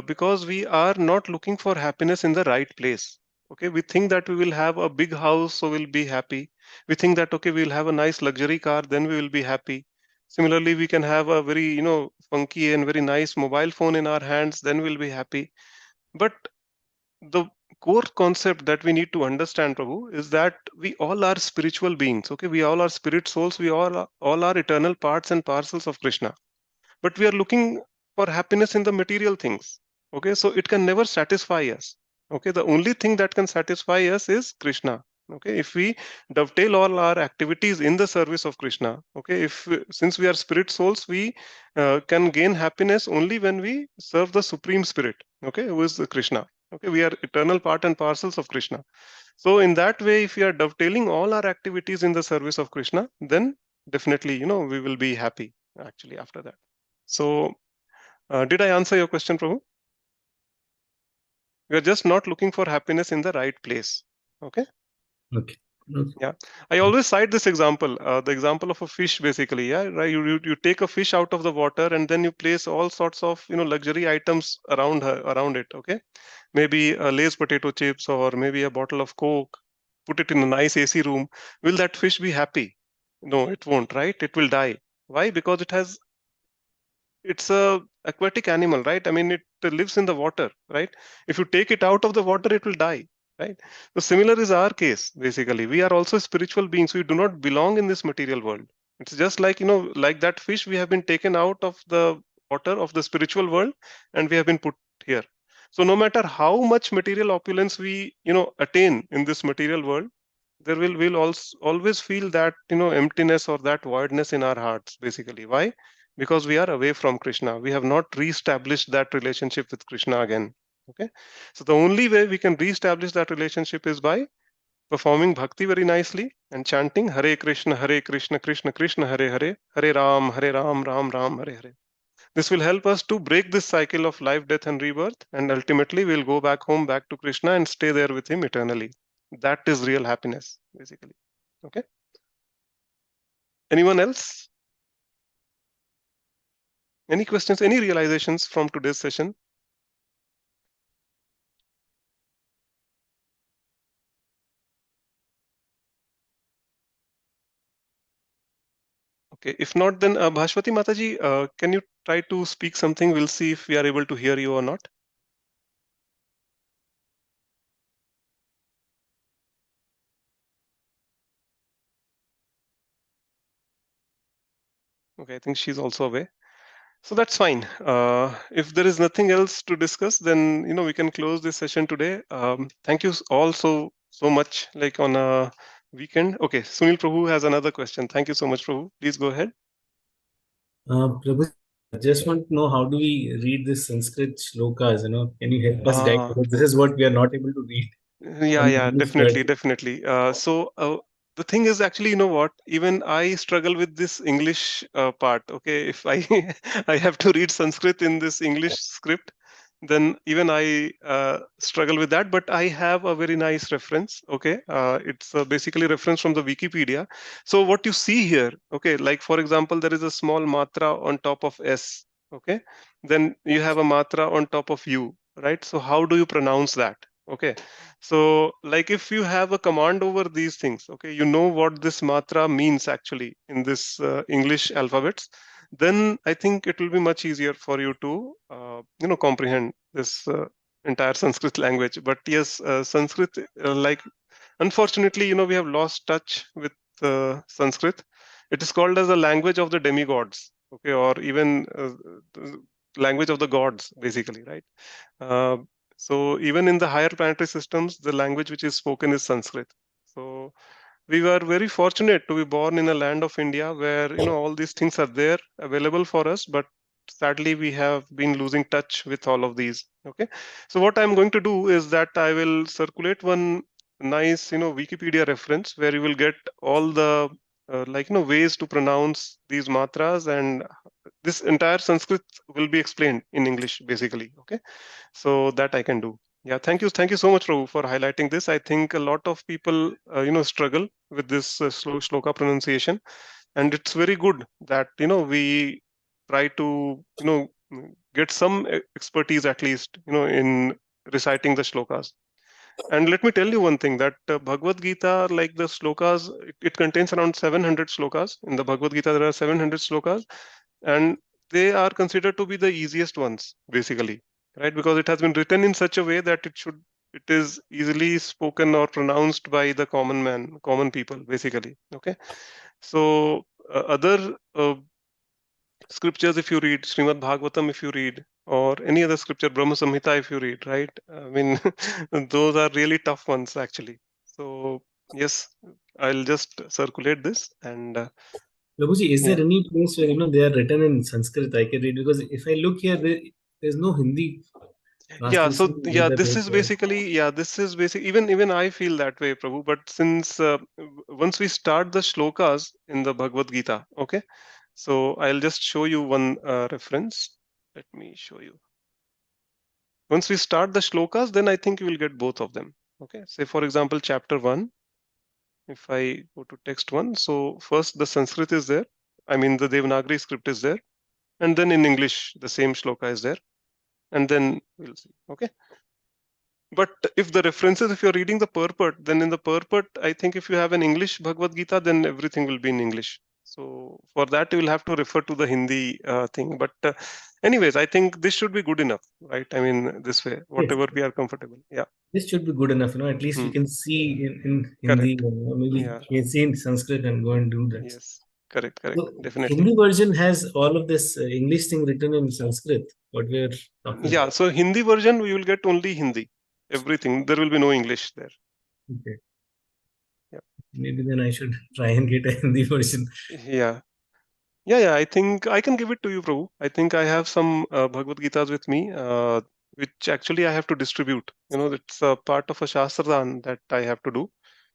because we are not looking for happiness in the right place. Okay, we think that we will have a big house, so we'll be happy. We think that okay, we'll have a nice luxury car, then we will be happy. Similarly, we can have a very funky and very nice mobile phone in our hands, then we'll be happy. But the core concept that we need to understand, Prabhu, is that we all are spiritual beings. Okay, we all are spirit souls. We all are eternal parts and parcels of Krishna. But we are looking for happiness in the material things. Okay, so it can never satisfy us. Okay, the only thing that can satisfy us is Krishna. Okay, if we dovetail all our activities in the service of Krishna. Okay, since we are spirit souls, we can gain happiness only when we serve the Supreme Spirit. Okay, who is the Krishna. Okay, we are eternal part and parcels of Krishna. So in that way, if we are dovetailing all our activities in the service of Krishna, then definitely we will be happy actually after that. So did I answer your question, Prabhu? We are just not looking for happiness in the right place. Okay. Okay. Yeah, I always cite this example, the example of a fish, basically. Yeah, right. You take a fish out of the water and then you place all sorts of luxury items around it. Okay, maybe a Lay's potato chips or maybe a bottle of Coke. Put it in a nice AC room. Will that fish be happy? No, it won't. Right? It will die. Why? Because it's a aquatic animal, right? I mean, it lives in the water, right? If you take it out of the water, it will die, right? So similar is our case. Basically, we are also spiritual beings. We do not belong in this material world. It's just like like that fish, we have been taken out of the water of the spiritual world and we have been put here. So no matter how much material opulence we attain in this material world, there will also always feel that emptiness or that voidness in our hearts. Basically, why? Because we are away from Krishna. We have not reestablished that relationship with Krishna again. Okay, so the only way we can reestablish that relationship is by performing bhakti very nicely and chanting Hare Krishna, Krishna Krishna, Hare Hare, Hare Ram, Ram Ram, Hare Hare. This will help us to break this cycle of life, death, and rebirth, and ultimately we'll go back home, back to Krishna, and stay there with him eternally. That is real happiness, basically. Okay. Anyone else? Any questions, any realizations from today's session? Okay, if not, then Bhashwati Mataji, can you try to speak something? We'll see if we are able to hear you or not. Okay, I think she's also away. So that's fine. If there is nothing else to discuss, then we can close this session today. Thank you all so much. Like on a weekend. Okay, Sunil Prabhu has another question. Thank you so much, Prabhu. Please go ahead. Prabhu, just want to know, how do we read this Sanskrit shlokas? Can you help us guide? Ah, Because this is what we are not able to read yeah, on yeah, English definitely, words. definitely. The thing is, actually, you know what? Even I struggle with this English part. Okay, if I I have to read Sanskrit in this English script, then even I struggle with that. But I have a very nice reference. Okay, it's basically reference from the Wikipedia. So what you see here, okay, like for example, there is a small matra on top of S. Okay, then you have a matra on top of U, right? So how do you pronounce that? Okay, so like if you have a command over these things, okay, you know what this matra means actually in this English alphabets, then I think it will be much easier for you to comprehend this entire Sanskrit language. But yes, Sanskrit, like unfortunately, we have lost touch with Sanskrit. It is called as a language of the demigods, okay, or even the language of the gods, basically, right? uh, so even in the higher planetary systems, the language which is spoken is Sanskrit. So we were very fortunate to be born in a land of India where all these things are there available for us, but sadly we have been losing touch with all of these. Okay, so what I'm going to do is that I will circulate one nice Wikipedia reference where you will get all the ways to pronounce these matras, and this entire Sanskrit will be explained in English basically. Okay, so that I can do. Yeah, thank you so much, Prabhu, for highlighting this. I think a lot of people struggle with this shloka pronunciation, and it's very good that we try to get some expertise at least in reciting the shlokas. And let me tell you one thing, that Bhagavad Gita, like the shlokas, it contains around 700 shlokas. In the Bhagavad Gita, there are 700 shlokas, and they are considered to be the easiest ones, basically, right? Because it has been written in such a way that it is easily spoken or pronounced by the common man, common people, basically. Okay, so other scriptures, if you read Srimad Bhagavatam, if you read, or any other scripture, Brahma Samhita, if you read, right? I mean, those are really tough ones, actually. So, yes, I'll just circulate this and Prabhuji, is yeah. there any place where they are written in Sanskrit I can read? Because if I look here, there's no Hindi Yeah, so translation yeah, this database is there. basically, yeah, this is basic. Even I feel that way, Prabhu. But since once we start the shlokas in the Bhagavad Gita, okay, so I'll just show you one reference. Let me show you. Once we start the shlokas, then I think you will get both of them. Okay, say for example, chapter 1. If I go to text 1, so first the Sanskrit is there. I mean, the Devanagari script is there, and then in English, the same shloka is there, and then we'll see. Okay. But if the references, if you're reading the purport, then in the purport, I think if you have an English Bhagavad Gita, then everything will be in English. So for that, you will have to refer to the Hindi thing. But anyways, I think this should be good enough, right? I mean, this way, Yes, whatever we are comfortable. Yeah. this should be good enough. At least we Hmm. can see in Hindi, Correct. and maybe Yeah. we can see in Sanskrit and go and do that. Yes. Correct. Correct. So Definitely. Hindi version has all of this English thing written in Sanskrit. What we're talking Yeah. about. So Hindi version, we will get only Hindi. Everything. There will be no English there. Okay. Yeah. Maybe then I should try and get a Hindi version. Yeah. Yeah, I think I can give it to you, Prabhu. I think I have some Bhagavad Gitas with me, which actually I have to distribute. It's a part of a Shastradhan that I have to do.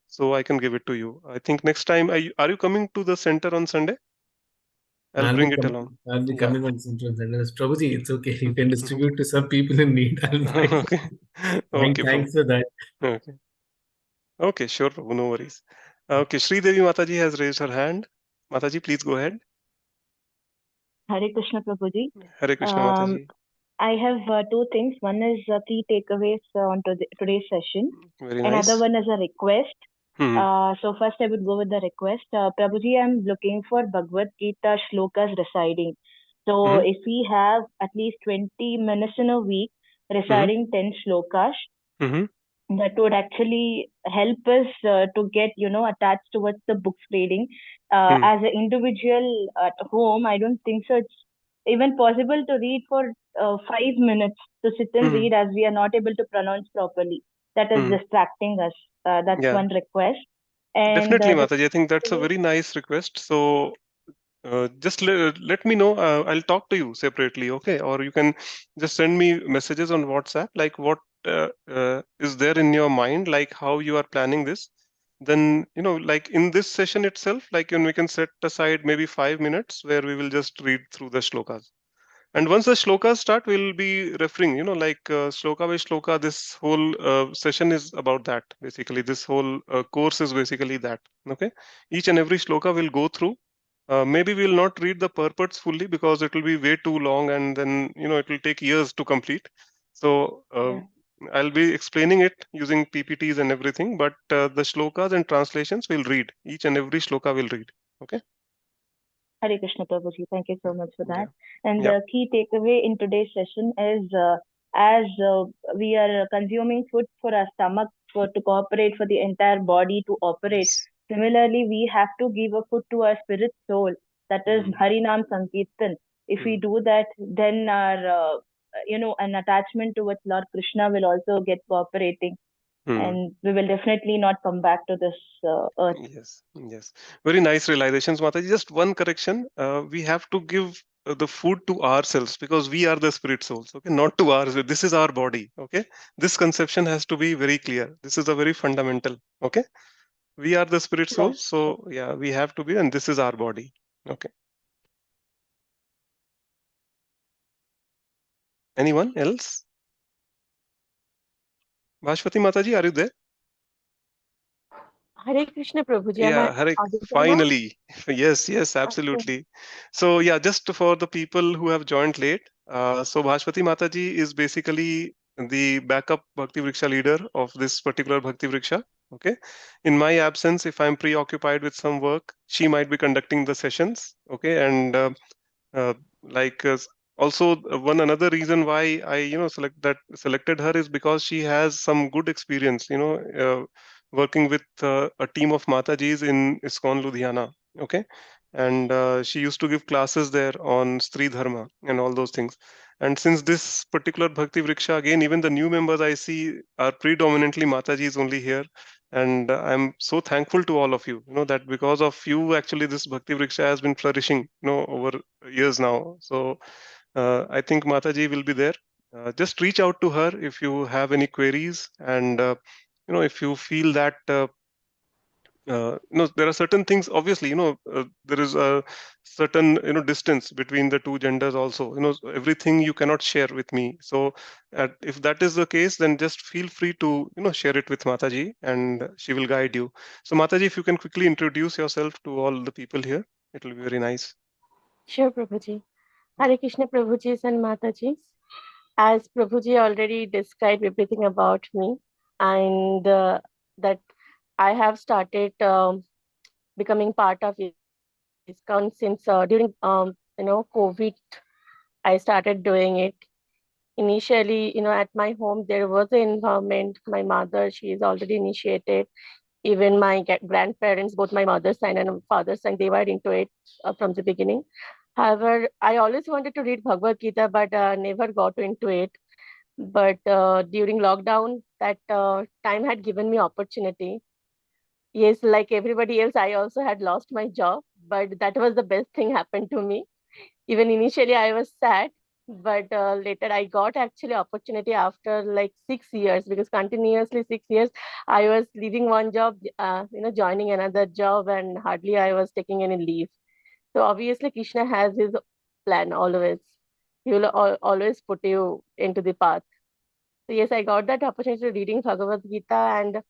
So I can give it to you. I think next time, are you coming to the center on Sunday? I'll I'll be bring it coming. along. I'll be Yeah. coming on Central Centers. Prabhuji, it's okay. You can distribute to some people in need. I'll find. Okay. Okay, Prabhu. Thanks for that. Okay. Okay, sure, Prabhu. No worries. Okay, Sri Devi Mataji has raised her hand. Mataji, please go ahead. Hare Krishna Prabhuji. Hare Krishna, Um, Mataji. I have two things. One is key takeaways on today's session. Very Another nice. one is a request. Hmm. So first I would go with the request. Prabhuji, I'm looking for Bhagavad Gita shlokas reciting. So Hmm. if we have at least 20 minutes in a week Hmm. reciting 10 shlokas, Hmm. that would actually help us to get attached towards the books reading. Hmm. As an individual at home, I don't think so it's even possible to read for 5 minutes, to sit and Hmm. read, as we are not able to pronounce properly. That is Hmm. distracting us. That's Yeah. one request. And Definitely, the Mataji. I think that's a very nice request. So just let me know. I'll talk to you separately, okay? Or you can just send me messages on WhatsApp, like what is there in your mind, like how you are planning this. Then, like in this session itself, like, we can set aside maybe 5 minutes where we will just read through the shlokas. And once the shlokas start, we'll be referring, like shloka by shloka. This whole session is about that. Basically, this whole course is basically that. Okay, each and every shloka will go through. Maybe we'll not read the purports fully because it will be way too long, and then it will take years to complete. So Yeah. I'll be explaining it using PPTs and everything. But the shlokas and translations we'll read. Each and every shloka will read. Okay. Hare Krishna Prabhuji, thank you so much for that. Yeah. And Yeah. the key takeaway in today's session is as we are consuming food for our stomach to cooperate for the entire body to operate, similarly, we have to give a food to our spirit soul, that is Mm. Harinam Sankirtan. If we Mm. do that, then our, an attachment towards Lord Krishna will also get cooperating, Mm. and we will definitely not come back to this earth. Yes, yes. Very nice realizations, Mataji. Just one correction. We have to give the food to ourselves because we are the spirit souls, okay? Not to ours. This is our body, okay? This conception has to be very clear. This is a very fundamental, okay? We are the spirit Right. souls, so yeah, we have to be, and this is our body, okay? Anyone else? Bhashpati Mataji, are you there? Hare Krishna Prabhuji, am I Yeah, Harek, audible now? finally. Yes, yes, Okay. absolutely. So, yeah, just for the people who have joined late, so Bhashpati Mataji is basically the backup Bhakti Vriksha leader of this particular Bhakti Vriksha. Okay. In my absence, if I'm preoccupied with some work, she might be conducting the sessions. Okay. And uh, like also one another reason why I selected her is because she has some good experience, working with a team of Matajis in ISKCON Ludhiana. Okay. And she used to give classes there on Stri Dharma and all those things. And since this particular Bhakti Vriksha, again, even the new members I see are predominantly Matajis only here. And I'm so thankful to all of you, that because of you, actually, this Bhakti Vriksha has been flourishing, over years now. So I think Mataji will be there. Just reach out to her if you have any queries, and if you feel that there are certain things. Obviously, there is a certain distance between the two genders. Also, everything you cannot share with me. So if that is the case, then just feel free to share it with Mataji, and she will guide you. So Mataji, if you can quickly introduce yourself to all the people here, it will be very nice. Sure, Prabhuji. Hare Krishna Prabhujis and Matajis. As Prabhuji already described everything about me, and that I have started becoming part of ISKCON since during COVID, I started doing it. Initially, at my home, there was an involvement. My mother, she is already initiated. Even my grandparents, both my mother's side and father's side, they were into it from the beginning. However, I always wanted to read Bhagavad Gita, but never got into it. But during lockdown, that time had given me opportunity. Yes, like everybody else, I also had lost my job, but that was the best thing happened to me. Even initially, I was sad, but later I got actually opportunity after like 6 years, because continuously 6 years I was leaving one job, joining another job, and hardly I was taking any leave. So obviously Krishna has his plan always. He will always put you into the path. So yes, I got that opportunity to reading Bhagavad Gita, and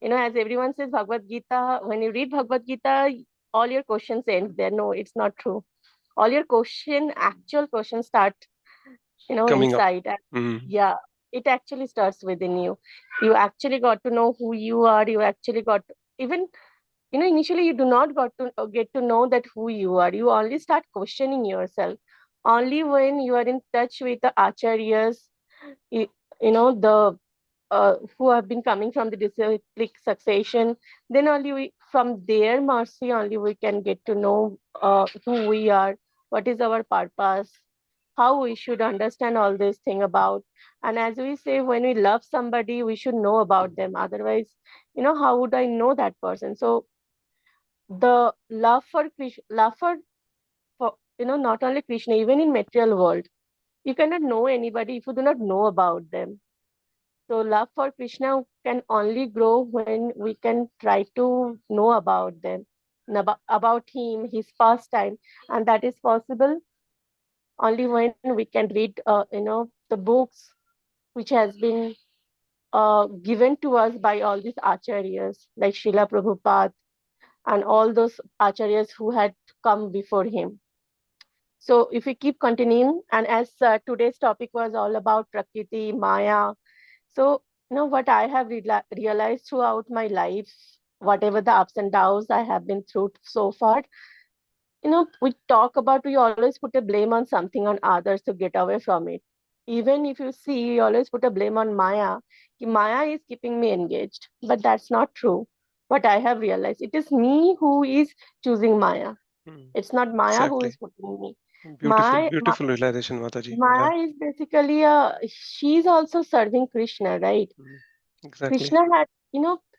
as everyone says, Bhagavad Gita. When you read Bhagavad Gita, all your questions end there. No, it's not true. All your actual questions start, Coming up. inside. And Mhm. yeah, it actually starts within you. You actually got to know who you are. You actually got even initially you do not got to get to know that who you are. You only start questioning yourself only when you are in touch with the acharyas, you, the who have been coming from the disciplic succession. Then only from their mercy only we can get to know who we are, what is our purpose, how we should understand all this thing about. And as we say, when we love somebody, we should know about them. Otherwise, how would I know that person? So the love for not only Krishna, even in material world, you cannot know anybody if you do not know about them. So love for Krishna can only grow when we can try to know about them, and about him, his pastime, and that is possible only when we can read, the books which has been given to us by all these acharyas like Srila Prabhupada and all those acharyas who had come before him. So if we keep continuing, and as today's topic was all about Prakriti, Maya, so what I have realized throughout my life, whatever the ups and downs I have been through so far, we always put a blame on something on others to get away from it. Even if you see, we always put a blame on Maya. Maya is keeping me engaged, but that's not true. What I have realized, it is me who is choosing Maya. Hmm. It's not Maya who Exactly. is putting me. Beautiful, My, beautiful realization, Mataji. Yeah. Maya is basically she's also serving Krishna, right? Hmm. Exactly. Krishna had,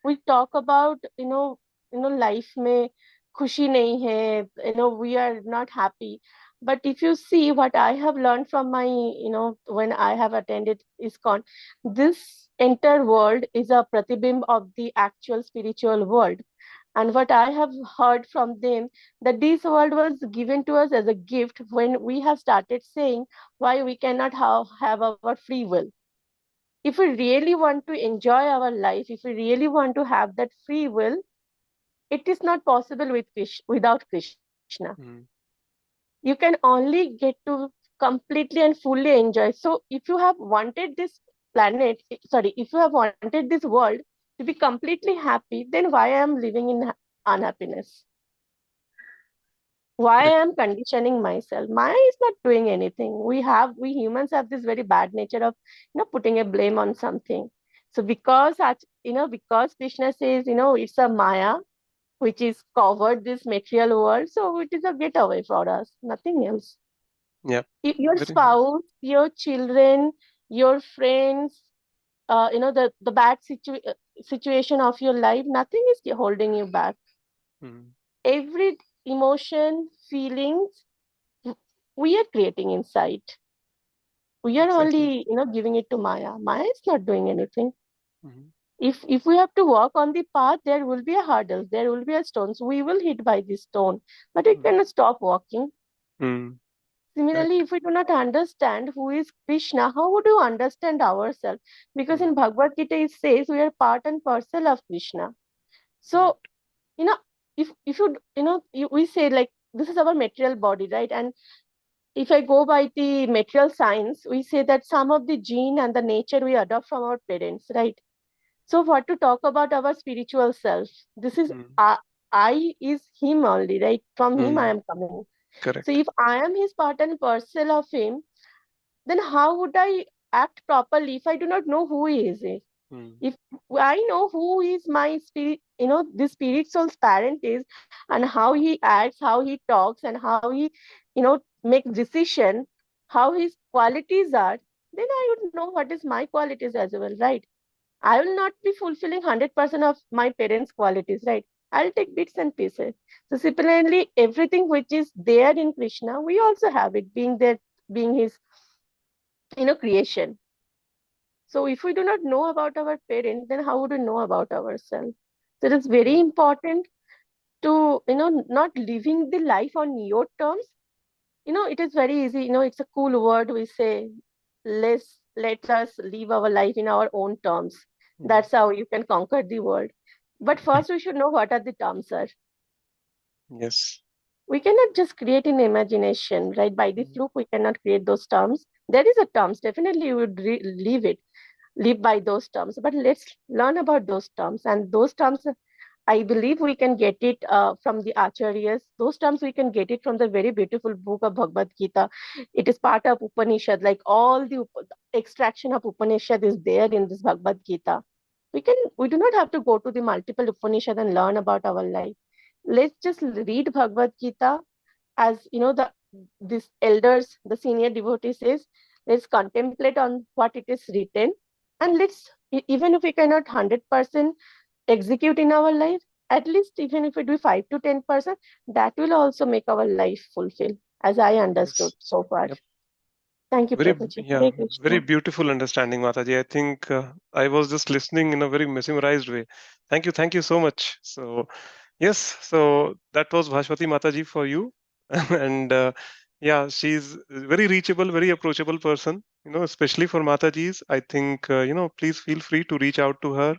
we talk about, life में खुशी नहीं है, we are not happy. But if you see what I have learned from my, when I have attended ISKCON, this entire world is a pratibimb of the actual spiritual world. And what I have heard from them, that this world was given to us as a gift when we have started saying why we cannot have our free will. If we really want to enjoy our life, if we really want to have that free will, it is not possible without Krishna. Hmm. You can only get to completely and fully enjoy. So if you have wanted this if you have wanted this world to be completely happy, then why I am living in unhappiness? Why Correct. I am conditioning myself? Maya is not doing anything. We humans have this very bad nature of putting a blame on something. So because Krishna says it's a Maya which is covered this material world, so it is a getaway for us, nothing else. Yeah. Your Very. spouse, your children, your friends, the bad situation of your life, nothing is holding you back. Hmm. Every emotion, feelings, we are creating inside. We are Exactly. only giving it to Maya. Maya is not doing anything. Hmm. If we have to walk on the path, there will be a hurdle, there will be a stone, so we will hit by this stone, but we cannot stop walking. Hmm. Similarly, Correct. if we do not understand who is Krishna, how would you understand ourselves? Because Hmm. in Bhagavad Gita it says we are part and parcel of Krishna. Right. So you know if we say like this is our material body, right? And if I go by the material science, we say that some of the gene and the nature we adopt from our parents, right? So what to talk about our spiritual self? This is Hmm. I is him only, right? From him I Hmm. am coming. So Correct. if I am his part and parcel of him, then how would I act properly if I do not know who he is? Hmm. If I know who is my spirit, the spirit soul's parent is, and how he acts, how he talks, and how he, makes decision, how his qualities are, then I would know what is my qualities as well, right? I will not be fulfilling 100% of my parents' qualities, right? I'll take bits and pieces. So similarly, everything which is there in Krishna, we also have it being there, being his, creation. So if we do not know about our parents, then how would we know about ourselves? So it is very Hmm. important to, not living the life on your terms. It is very easy, it's a cool word we say, let us live our life in our own terms. Hmm. That's how you can conquer the world. But first we should know what are the terms are. Yes. We cannot just create in imagination, right? By the Hmm. fluke, we cannot create those terms. There is a terms, definitely you would live by those terms. But let's learn about those terms. And those terms, I believe we can get it from the acharyas. Those terms we can get it from the very beautiful book of Bhagavad Gita. It is part of Upanishad, like all the extraction of Upanishad is there in this Bhagavad Gita. We do not have to go to the multiple Upanishad and learn about our life. Let's just read Bhagavad Gita as the these elders, the senior devotee says, let's contemplate on what it is written, and let's even if we cannot 100% execute in our life, at least even if we do 5 to 10%, that will also make our life fulfill. as I understood Yes. so far. Yep. Thank you, Very, Prabhuji. yeah, Hare very Krishna. beautiful understanding, Mataji. I think I was just listening in a very mesmerized way. Thank you so much. So, yes, so that was Bhashwati Mataji for you. And yeah, she's a very reachable, very approachable person, especially for Matajis. I think, please feel free to reach out to her,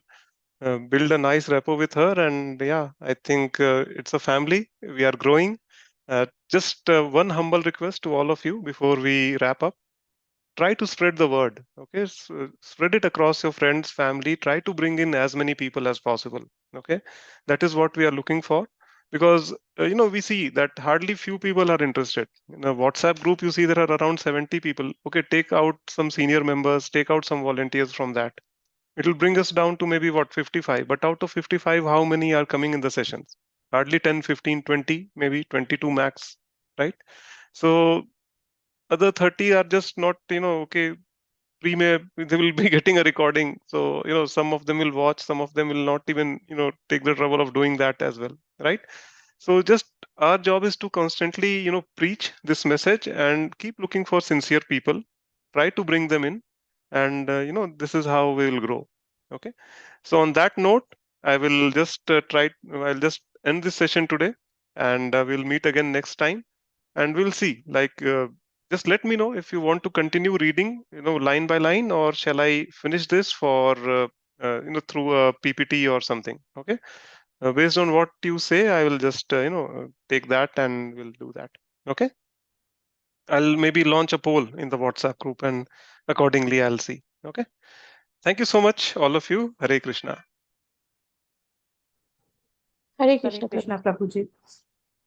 build a nice rapport with her. And yeah, I think it's a family. We are growing. Just one humble request to all of you before we wrap up. Try to spread the word. Okay, spread it across your friends, family. Try to bring in as many people as possible. Okay, that is what we are looking for, because we see that hardly few people are interested. In a WhatsApp group, you see there are around 70 people. Okay, take out some senior members, take out some volunteers from that. It will bring us down to maybe what, 55. But out of 55, how many are coming in the sessions? Hardly 10, 15, 20, maybe 22 max, right? So other 30 are just not, okay, pre-may they will be getting a recording. So, some of them will watch, some of them will not even, take the trouble of doing that as well, right? So just our job is to constantly, preach this message and keep looking for sincere people, try to bring them in, and this is how we will grow. Okay. So on that note, I will just I'll just end this session today, and we'll meet again next time, and we'll see. Like, just let me know if you want to continue reading, line by line, or shall I finish this for through a PPT or something. Okay. Based on what you say, I will just take that and we'll do that. Okay. I'll maybe launch a poll in the WhatsApp group, and accordingly I'll see. Okay. Thank you so much, all of you. Hare Krishna. Hare Hare Krishna, Krishna, Prabhuji. Prabhuji.